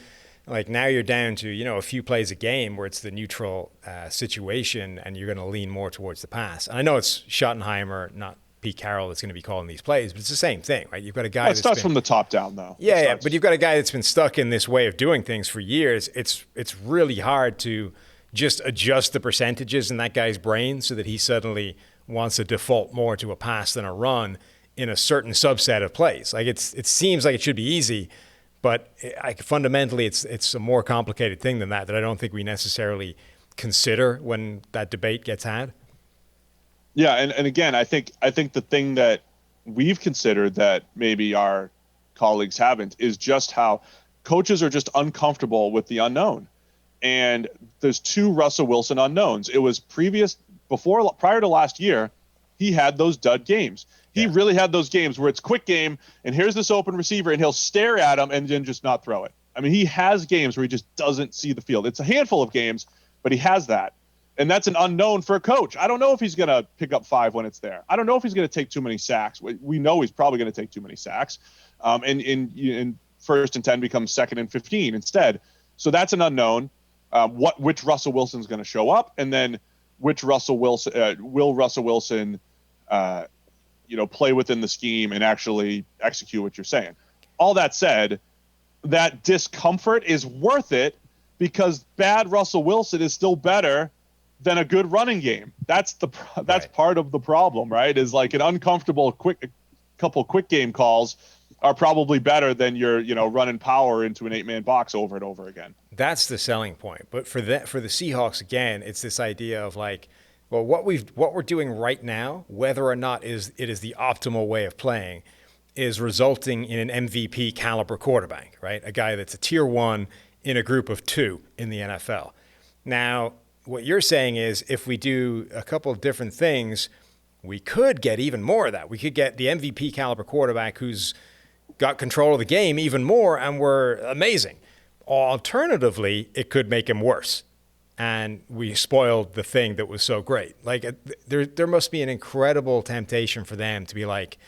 Like, now you're down to, a few plays a game where it's the neutral situation and you're going to lean more towards the pass. And I know it's Schottenheimer, not Pete Carroll, that's going to be calling these plays, but it's the same thing, right? You've got a guy it starts from the top down, though. Yeah, but you've got a guy that's been stuck in this way of doing things for years. It's really hard to just adjust the percentages in that guy's brain so that he suddenly wants to default more to a pass than a run in a certain subset of plays. Like, it seems like it should be easy, but fundamentally it's a more complicated thing than that I don't think we necessarily consider when that debate gets had. Yeah, and again, I think the thing that we've considered that maybe our colleagues haven't is just how coaches are just uncomfortable with the unknown. And there's 2 Russell Wilson unknowns. It was prior to last year, he had those dud games. He really had those games where it's quick game and here's this open receiver and he'll stare at him and then just not throw it. I mean, he has games where he just doesn't see the field. It's a handful of games, but he has that. And that's an unknown for a coach. I don't know if he's going to pick up 5 when it's there. I don't know if he's going to take too many sacks. We know he's probably going to take too many sacks. And in 1st and 10 becomes 2nd and 15 instead. So that's an unknown. Which Russell Wilson's going to show up, and then which Russell Wilson will Russell Wilson, play within the scheme and actually execute what you're saying. All that said, that discomfort is worth it because bad Russell Wilson is still better than a good running game. That's part of the problem, right? Is like an uncomfortable couple quick game calls are probably better than your, running power into an 8-man box over and over again. That's the selling point. But for the Seahawks, again, it's this idea of like Well, what we're doing right now, whether or not it is the optimal way of playing, is resulting in an MVP caliber quarterback, right? A guy that's a tier 1 in a group of 2 in the NFL. Now, what you're saying is if we do a couple of different things, we could get even more of that. We could get the MVP caliber quarterback who's got control of the game even more, and we're amazing. Alternatively, it could make him worse. And we spoiled the thing that was so great. Like, there must be an incredible temptation for them to be like,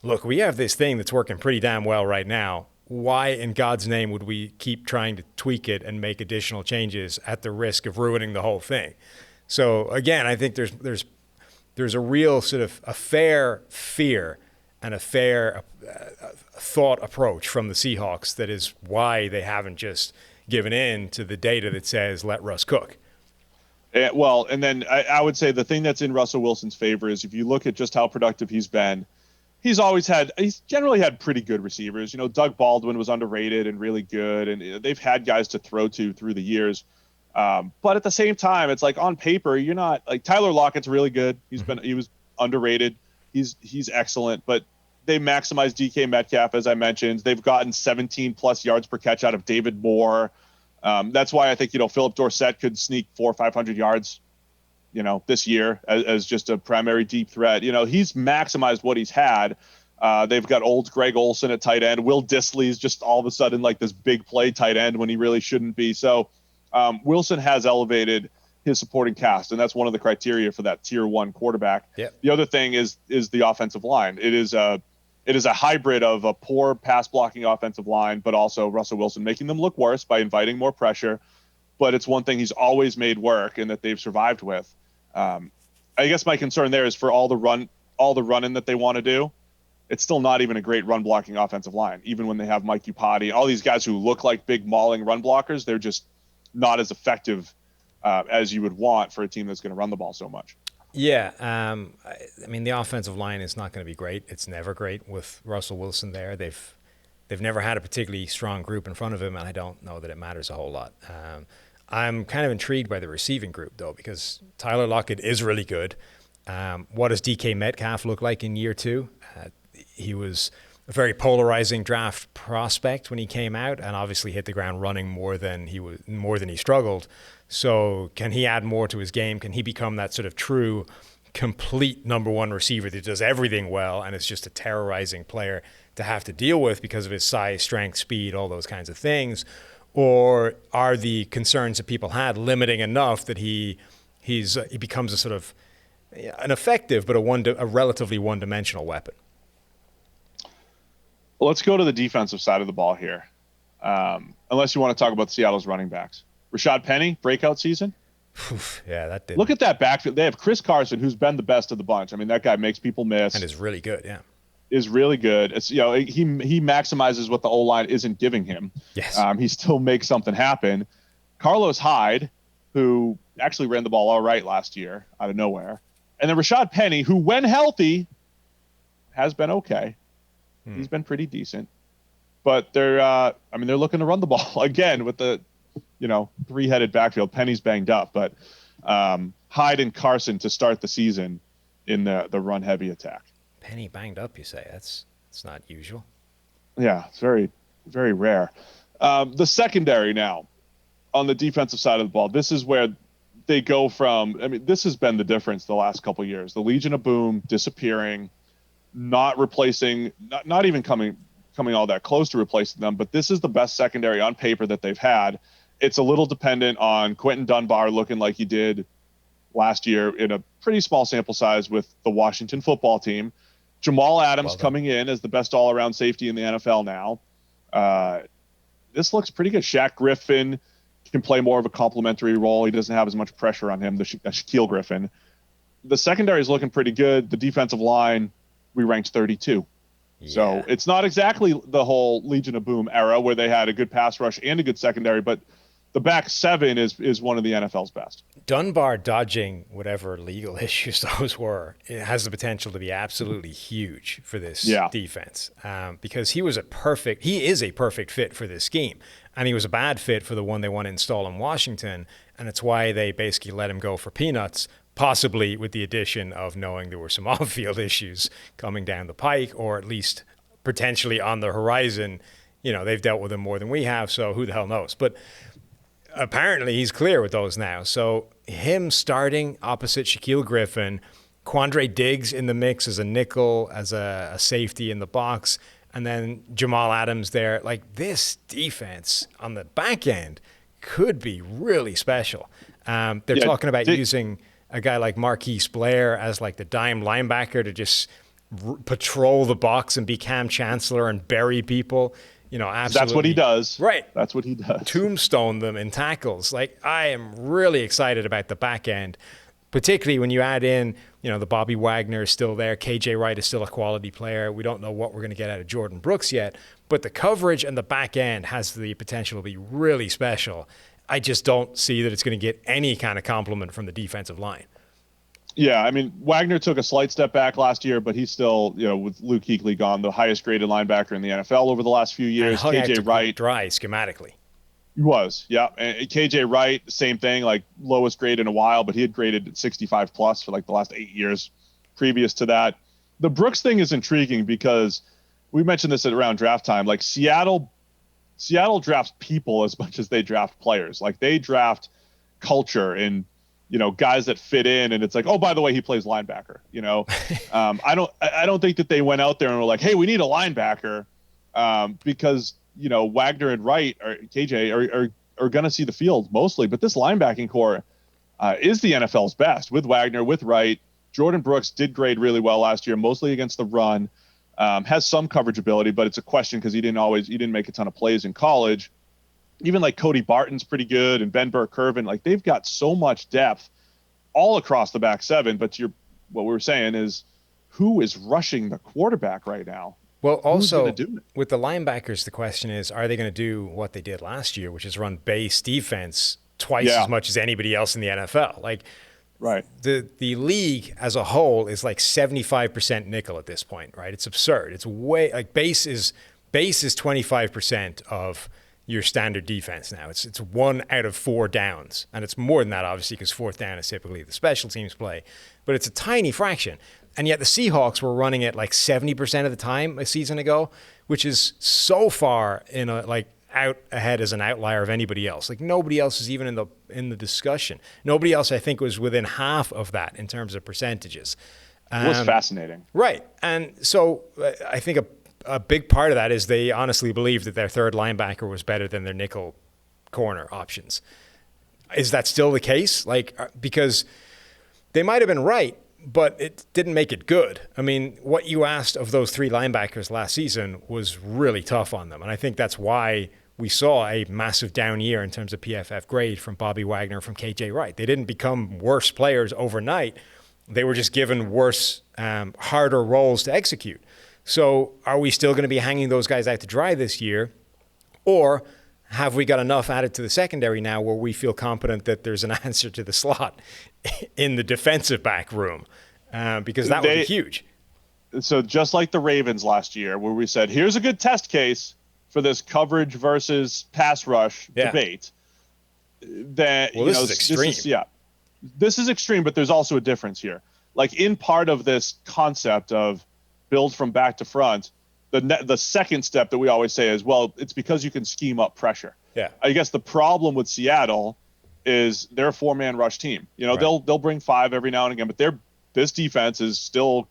look, we have this thing that's working pretty damn well right now. Why in God's name would we keep trying to tweak it and make additional changes at the risk of ruining the whole thing? So again, I think there's a real sort of a fair fear and a fair thought approach from the Seahawks that is why they haven't just given in to the data that says let Russ cook. Well, and then I would say the thing that's in Russell Wilson's favor is if you look at just how productive he's been, he's generally had pretty good receivers. You know, Doug Baldwin was underrated and really good, and they've had guys to throw to through the years. But at the same time, it's like on paper, you're not like Tyler Lockett's really good. He was underrated. He's excellent, but they maximized DK Metcalf, as I mentioned. They've gotten 17 plus yards per catch out of David Moore. That's why I think, Philip Dorsett could sneak 400 or 500 yards, this year as just a primary deep threat. He's maximized what he's had. They've got old Greg Olsen at tight end. Will Dissly's just all of a sudden like this big play tight end when he really shouldn't be. So Wilson has elevated his supporting cast, and that's one of the criteria for that tier 1 quarterback. Yep. The other thing is the offensive line. It is a hybrid of a poor pass blocking offensive line, but also Russell Wilson making them look worse by inviting more pressure. But it's one thing he's always made work and that they've survived with. I guess my concern there is for all the running that they want to do, it's still not even a great run blocking offensive line. Even when they have Mike Upati, all these guys who look like big mauling run blockers, they're just not as effective as you would want for a team that's going to run the ball so much. Yeah, I mean the offensive line is not going to be great. It's never great with Russell Wilson there. They've never had a particularly strong group in front of him, and I don't know that it matters a whole lot. I'm kind of intrigued by the receiving group though, because Tyler Lockett is really good. What does DK Metcalf look like in year 2? He was a very polarizing draft prospect when he came out, and obviously hit the ground running more than he struggled. So can he add more to his game? Can he become that sort of true, complete number 1 receiver that does everything well and is just a terrorizing player to have to deal with because of his size, strength, speed, all those kinds of things? Or are the concerns that people had limiting enough that he becomes a sort of an effective but a relatively one-dimensional weapon? Well, let's go to the defensive side of the ball here. Unless you want to talk about Seattle's running backs. Rashad Penny, breakout season. Yeah, that did. Look at that backfield. They have Chris Carson, who's been the best of the bunch. I mean, that guy makes people miss. And is really good, yeah. Is really good. It's he maximizes what the O-line isn't giving him. Yes. He still makes something happen. Carlos Hyde, who actually ran the ball all right last year out of nowhere. And then Rashad Penny, who when healthy has been okay. He's been pretty decent. But they're looking to run the ball again with the 3-headed backfield. Penny's banged up, but Hyde and Carson to start the season in the run heavy attack. Penny banged up, you say? That's not usual. Yeah, it's very, very rare. The secondary now on the defensive side of the ball, this is where they go from. I mean, this has been the difference the last couple of years. The Legion of Boom disappearing, not replacing, not even coming all that close to replacing them. But this is the best secondary on paper that they've had. It's a little dependent on Quentin Dunbar looking like he did last year in a pretty small sample size with the Washington football team. Jamal Adams coming in as the best all-around safety in the NFL now. This looks pretty good. Shaq Griffin can play more of a complementary role. He doesn't have as much pressure on him, Shaquille Griffin. The secondary is looking pretty good. The defensive line, we ranked 32. Yeah. So it's not exactly the whole Legion of Boom era where they had a good pass rush and a good secondary, but the back 7 is one of the NFL's best. Dunbar dodging whatever legal issues those were, it has the potential to be absolutely huge for this defense because he is a perfect fit for this scheme. And he was a bad fit for the one they want to install in Washington. And it's why they basically let him go for peanuts, possibly with the addition of knowing there were some off-field issues coming down the pike, or at least potentially on the horizon. You know, they've dealt with them more than we have, so who the hell knows? But apparently he's clear with those now. So him starting opposite Shaquille Griffin, Quandre Diggs in the mix as a nickel, as a safety in the box, and then Jamal Adams there. Like, this defense on the back end could be really special. They're talking about using a guy like Marquise Blair as like the dime linebacker to just patrol the box and be Cam Chancellor and bury people. You know, absolutely. That's what he does. Right. That's what he does. Tombstone them in tackles. Like, I am really excited about the back end, particularly when you add in, you know, the Bobby Wagner is still there. KJ Wright is still a quality player. We don't know what we're going to get out of Jordan Brooks yet, but the coverage and the back end has the potential to be really special. I just don't see that it's going to get any kind of compliment from the defensive line. Yeah, I mean, Wagner took a slight step back last year, but he's still, you know, with Luke Kuechly gone, the highest graded linebacker in the NFL over the last few years. KJ Wright dry schematically. He was, yeah. And KJ Wright, same thing, like lowest grade in a while, but he had graded 65 plus for like the last 8 years previous to that. The Brooks thing is intriguing because we mentioned this at around draft time. Like Seattle drafts people as much as they draft players. Like they draft culture and, you know, guys that fit in, and it's like, oh, by the way, he plays linebacker. You know, I don't think that they went out there and were like, hey, we need a linebacker, because, you know, Wagner and Wright or KJ are going to see the field mostly, but this linebacking core is the NFL's best with Wagner, with Wright. Jordan Brooks did grade really well last year, mostly against the run. Has some coverage ability, but it's a question because he didn't make a ton of plays in college. Even like Cody Barton's pretty good, and Ben Burke-Kirven, like they've got so much depth all across the back seven. But what we were saying is, who is rushing the quarterback right now? Well, also with the linebackers, the question is, are they going to do what they did last year, which is run base defense twice as much as anybody else in the NFL? Like, right. The league as a whole is like 75% nickel at this point, right? It's absurd. It's way like base is 25% of your standard defense now. It's 1 out of 4 downs, and it's more than that obviously because fourth down is typically the special teams play, but it's a tiny fraction. And yet the Seahawks were running it like 70% of the time a season ago, which is so far out ahead as an outlier of anybody else. Like nobody else is even in the discussion. Nobody else I think was within half of that in terms of percentages. It was fascinating. Right. And so I think a big part of that is they honestly believe that their third linebacker was better than their nickel corner options. Is that still the case? Like, because they might have been right, but it didn't make it good. I mean, what you asked of those 3 linebackers last season was really tough on them. And I think that's why we saw a massive down year in terms of PFF grade from Bobby Wagner, from KJ Wright. They didn't become worse players overnight. They were just given worse, harder roles to execute. So are we still going to be hanging those guys out to dry this year? Or have we got enough added to the secondary now where we feel confident that there's an answer to the slot in the defensive back room? Because that would be huge. So just like the Ravens last year, where we said, here's a good test case for this coverage versus pass rush debate. That, this is extreme. This is extreme, but there's also a difference here. Like in part of this concept of build from back to front, the second step that we always say is, well, it's because you can scheme up pressure. Yeah. I guess the problem with Seattle is they're a 4-man rush team. You know, right. they'll bring 5 every now and again, but this defense is still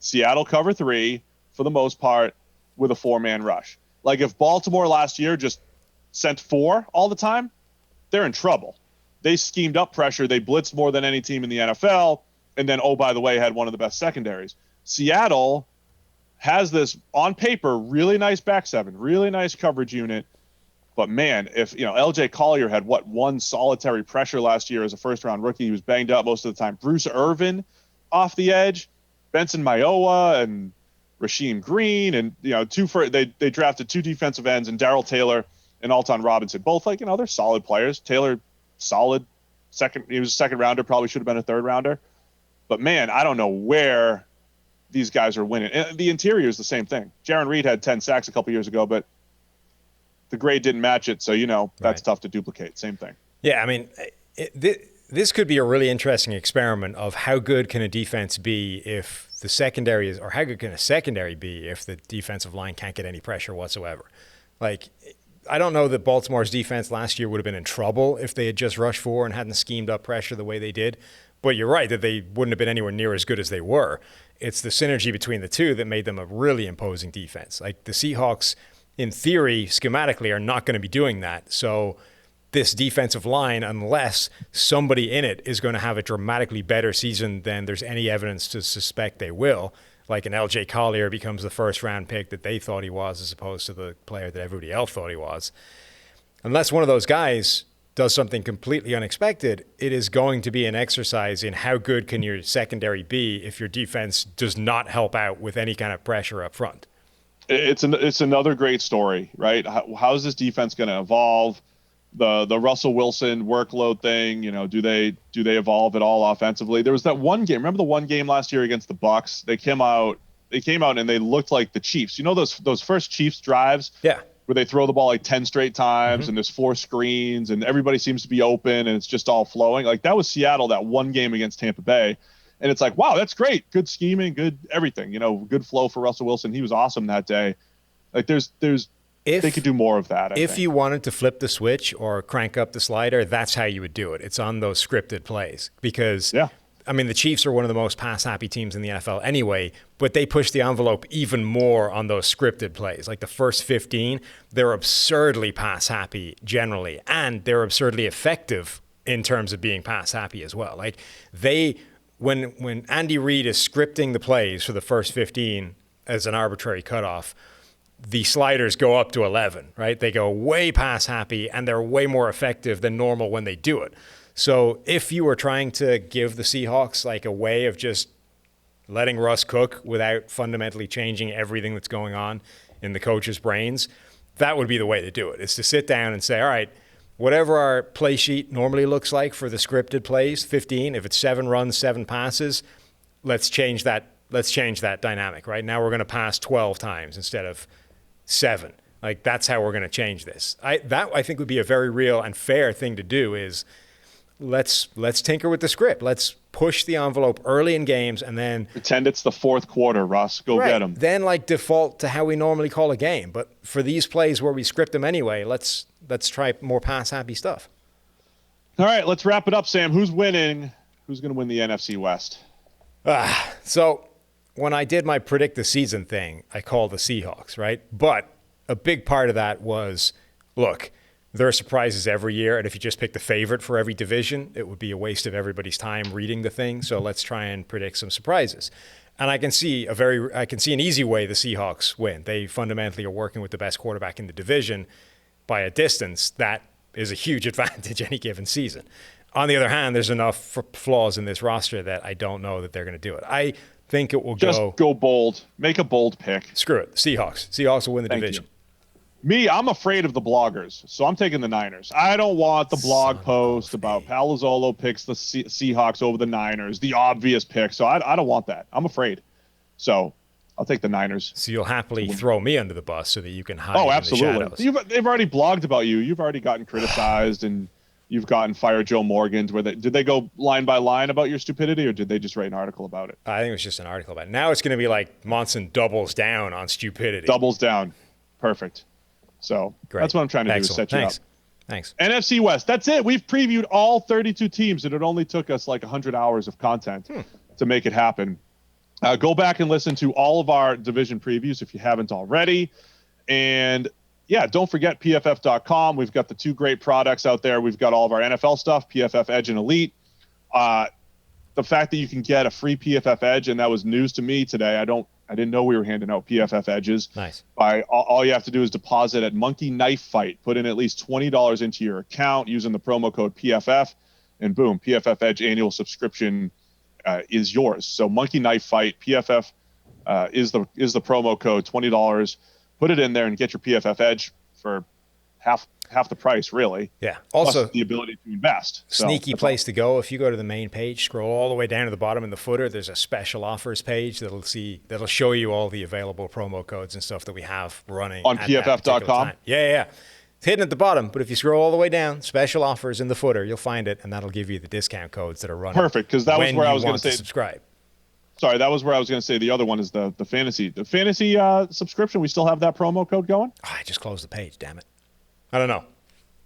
Seattle cover 3 for the most part with a 4-man rush. Like if Baltimore last year just sent 4 all the time, they're in trouble. They schemed up pressure. They blitzed more than any team in the NFL. And then, oh, by the way, had one of the best secondaries. Seattle has this, on paper, really nice back 7, really nice coverage unit. But, man, if, you know, L.J. Collier had, one solitary pressure last year as a first-round rookie. He was banged up most of the time. Bruce Irvin off the edge, Benson Mayowa and Rasheem Green. And, you know, they drafted 2 defensive ends, and Darrell Taylor and Alton Robinson. Both, like, you know, they're solid players. Taylor, solid. He was a second-rounder, probably should have been a third-rounder. But, man, I don't know where these guys are winning. And the interior is the same thing. Jaron Reed had 10 sacks a couple years ago, but the grade didn't match it. So, you know, that's tough to duplicate. Same thing. Yeah, I mean, this could be a really interesting experiment of how good can a defense be if the secondary is, or how good can a secondary be if the defensive line can't get any pressure whatsoever. Like, I don't know that Baltimore's defense last year would have been in trouble if they had just rushed for and hadn't schemed up pressure the way they did. But you're right that they wouldn't have been anywhere near as good as they were. It's the synergy between the two that made them a really imposing defense. Like, the Seahawks, in theory, schematically, are not going to be doing that. So this defensive line, unless somebody in it is going to have a dramatically better season than there's any evidence to suspect they will, like an LJ Collier becomes the first-round pick that they thought he was as opposed to the player that everybody else thought he was. Unless one of those guys does something completely unexpected, it is going to be an exercise in how good can your secondary be if your defense does not help out with any kind of pressure up front. It's another great story, right? How is this defense going to evolve? The Russell Wilson workload thing, do they evolve at all offensively? There was that one game. Remember the one game last year against the Bucks? They came out and they looked like the Chiefs. Those first Chiefs drives? Yeah. Where they throw the ball like 10 straight times and there's 4 screens and everybody seems to be open and it's just all flowing. Like, that was Seattle, that one game against Tampa Bay. And it's like, wow, that's great. Good scheming, good everything, good flow for Russell Wilson. He was awesome that day. Like, they could do more of that. If you wanted to flip the switch or crank up the slider, that's how you would do it. It's on those scripted plays because, the Chiefs are one of the most pass-happy teams in the NFL anyway, but they push the envelope even more on those scripted plays. Like the first 15, they're absurdly pass-happy generally, and they're absurdly effective in terms of being pass-happy as well. Like when Andy Reid is scripting the plays for the first 15 as an arbitrary cutoff, the sliders go up to 11, right? They go way pass happy and they're way more effective than normal when they do it. So if you were trying to give the Seahawks like a way of just letting Russ cook without fundamentally changing everything that's going on in the coach's brains, that would be the way to do it. Is to sit down and say, all right, whatever our play sheet normally looks like for the scripted plays, 15, if it's 7 runs, 7 passes, let's change that dynamic, right? Now we're going to pass 12 times instead of 7. Like, that's how we're going to change this. I think would be a very real and fair thing to do is let's tinker with the script. Let's push the envelope early in games and then pretend it's the fourth quarter, Russ. Go get them. Then default to how we normally call a game. But for these plays where we script them anyway, let's try more pass happy stuff. All right, let's wrap it up, Sam. Who's winning? Who's going to win the NFC West? So when I did my predict the season thing, I called the Seahawks, right? But a big part of that was, look, there are surprises every year, and if you just pick the favorite for every division, it would be a waste of everybody's time reading the thing. So let's try and predict some surprises. And I can see an easy way the Seahawks win. They fundamentally are working with the best quarterback in the division by a distance. That is a huge advantage any given season. On the other hand, there's enough flaws in this roster that I don't know that they're going to do it. I think it will just go bold. Make a bold pick. Screw it. Seahawks. Seahawks will win the division. Me, I'm afraid of the bloggers, so I'm taking the Niners. I don't want the blog post about Palazzolo picks the Seahawks over the Niners, the obvious pick. So I don't want that. I'm afraid. So I'll take the Niners. So you'll happily throw me under the bus so that you can hide absolutely. in the shadows. They've already blogged about you. You've already gotten criticized, and you've gotten fired Joe Morgans. Did they go line by line about your stupidity, or did they just write an article about it? I think it was just an article about it. Now it's going to be like Monson doubles down on stupidity. Doubles down. Perfect. So That's what I'm trying to do is set you up. Thanks. NFC West. That's it. We've previewed all 32 teams, and it only took us like 100 hours of content to make it happen. Go back and listen to all of our division previews if you haven't already. And don't forget PFF.com. We've got the 2 great products out there. We've got all of our NFL stuff, PFF Edge and Elite. The fact that you can get a free PFF Edge, and that was news to me today. I didn't know we were handing out PFF Edges. Nice. All you have to do is deposit at Monkey Knife Fight. Put in at least $20 into your account using the promo code PFF, and boom, PFF Edge annual subscription is yours. So Monkey Knife Fight, PFF is the promo code, $20. Put it in there and get your PFF Edge for half the price, really. Yeah. Also, plus the ability to invest. Sneaky place to go. If you go to the main page, scroll all the way down to the bottom in the footer, there's a special offers page that'll show you all the available promo codes and stuff that we have running on PFF.com. Yeah. It's hidden at the bottom, but if you scroll all the way down, special offers in the footer, you'll find it, and that'll give you the discount codes that are running. Perfect, because that was where I was going to say subscribe. Sorry, that was where I was going to say the other one is the fantasy. The fantasy subscription, we still have that promo code going? Oh, I just closed the page, damn it. I don't know.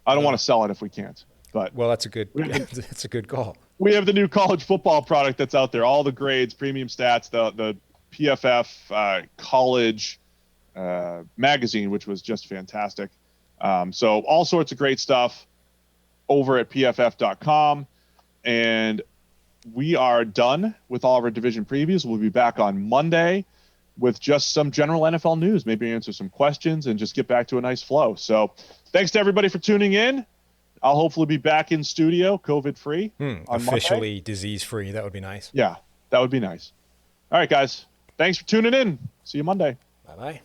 I don't want to sell it if we can't. But well, that's a good call. We have the new college football product that's out there. All the grades, premium stats, the PFF college magazine, which was just fantastic. So all sorts of great stuff over at pff.com. And we are done with all of our division previews. We'll be back on Monday with just some general NFL news, maybe answer some questions and just get back to a nice flow. So thanks to everybody for tuning in. I'll hopefully be back in studio, COVID-free. Officially disease-free. That would be nice. Yeah, that would be nice. All right, guys. Thanks for tuning in. See you Monday. Bye-bye.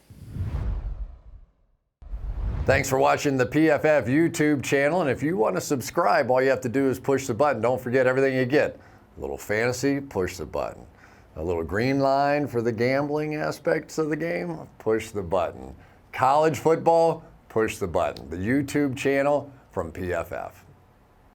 Thanks for watching the PFF YouTube channel. And if you want to subscribe, all you have to do is push the button. Don't forget everything you get. A little fantasy, push the button. A little green line for the gambling aspects of the game, push the button. College football, push the button. The YouTube channel from PFF.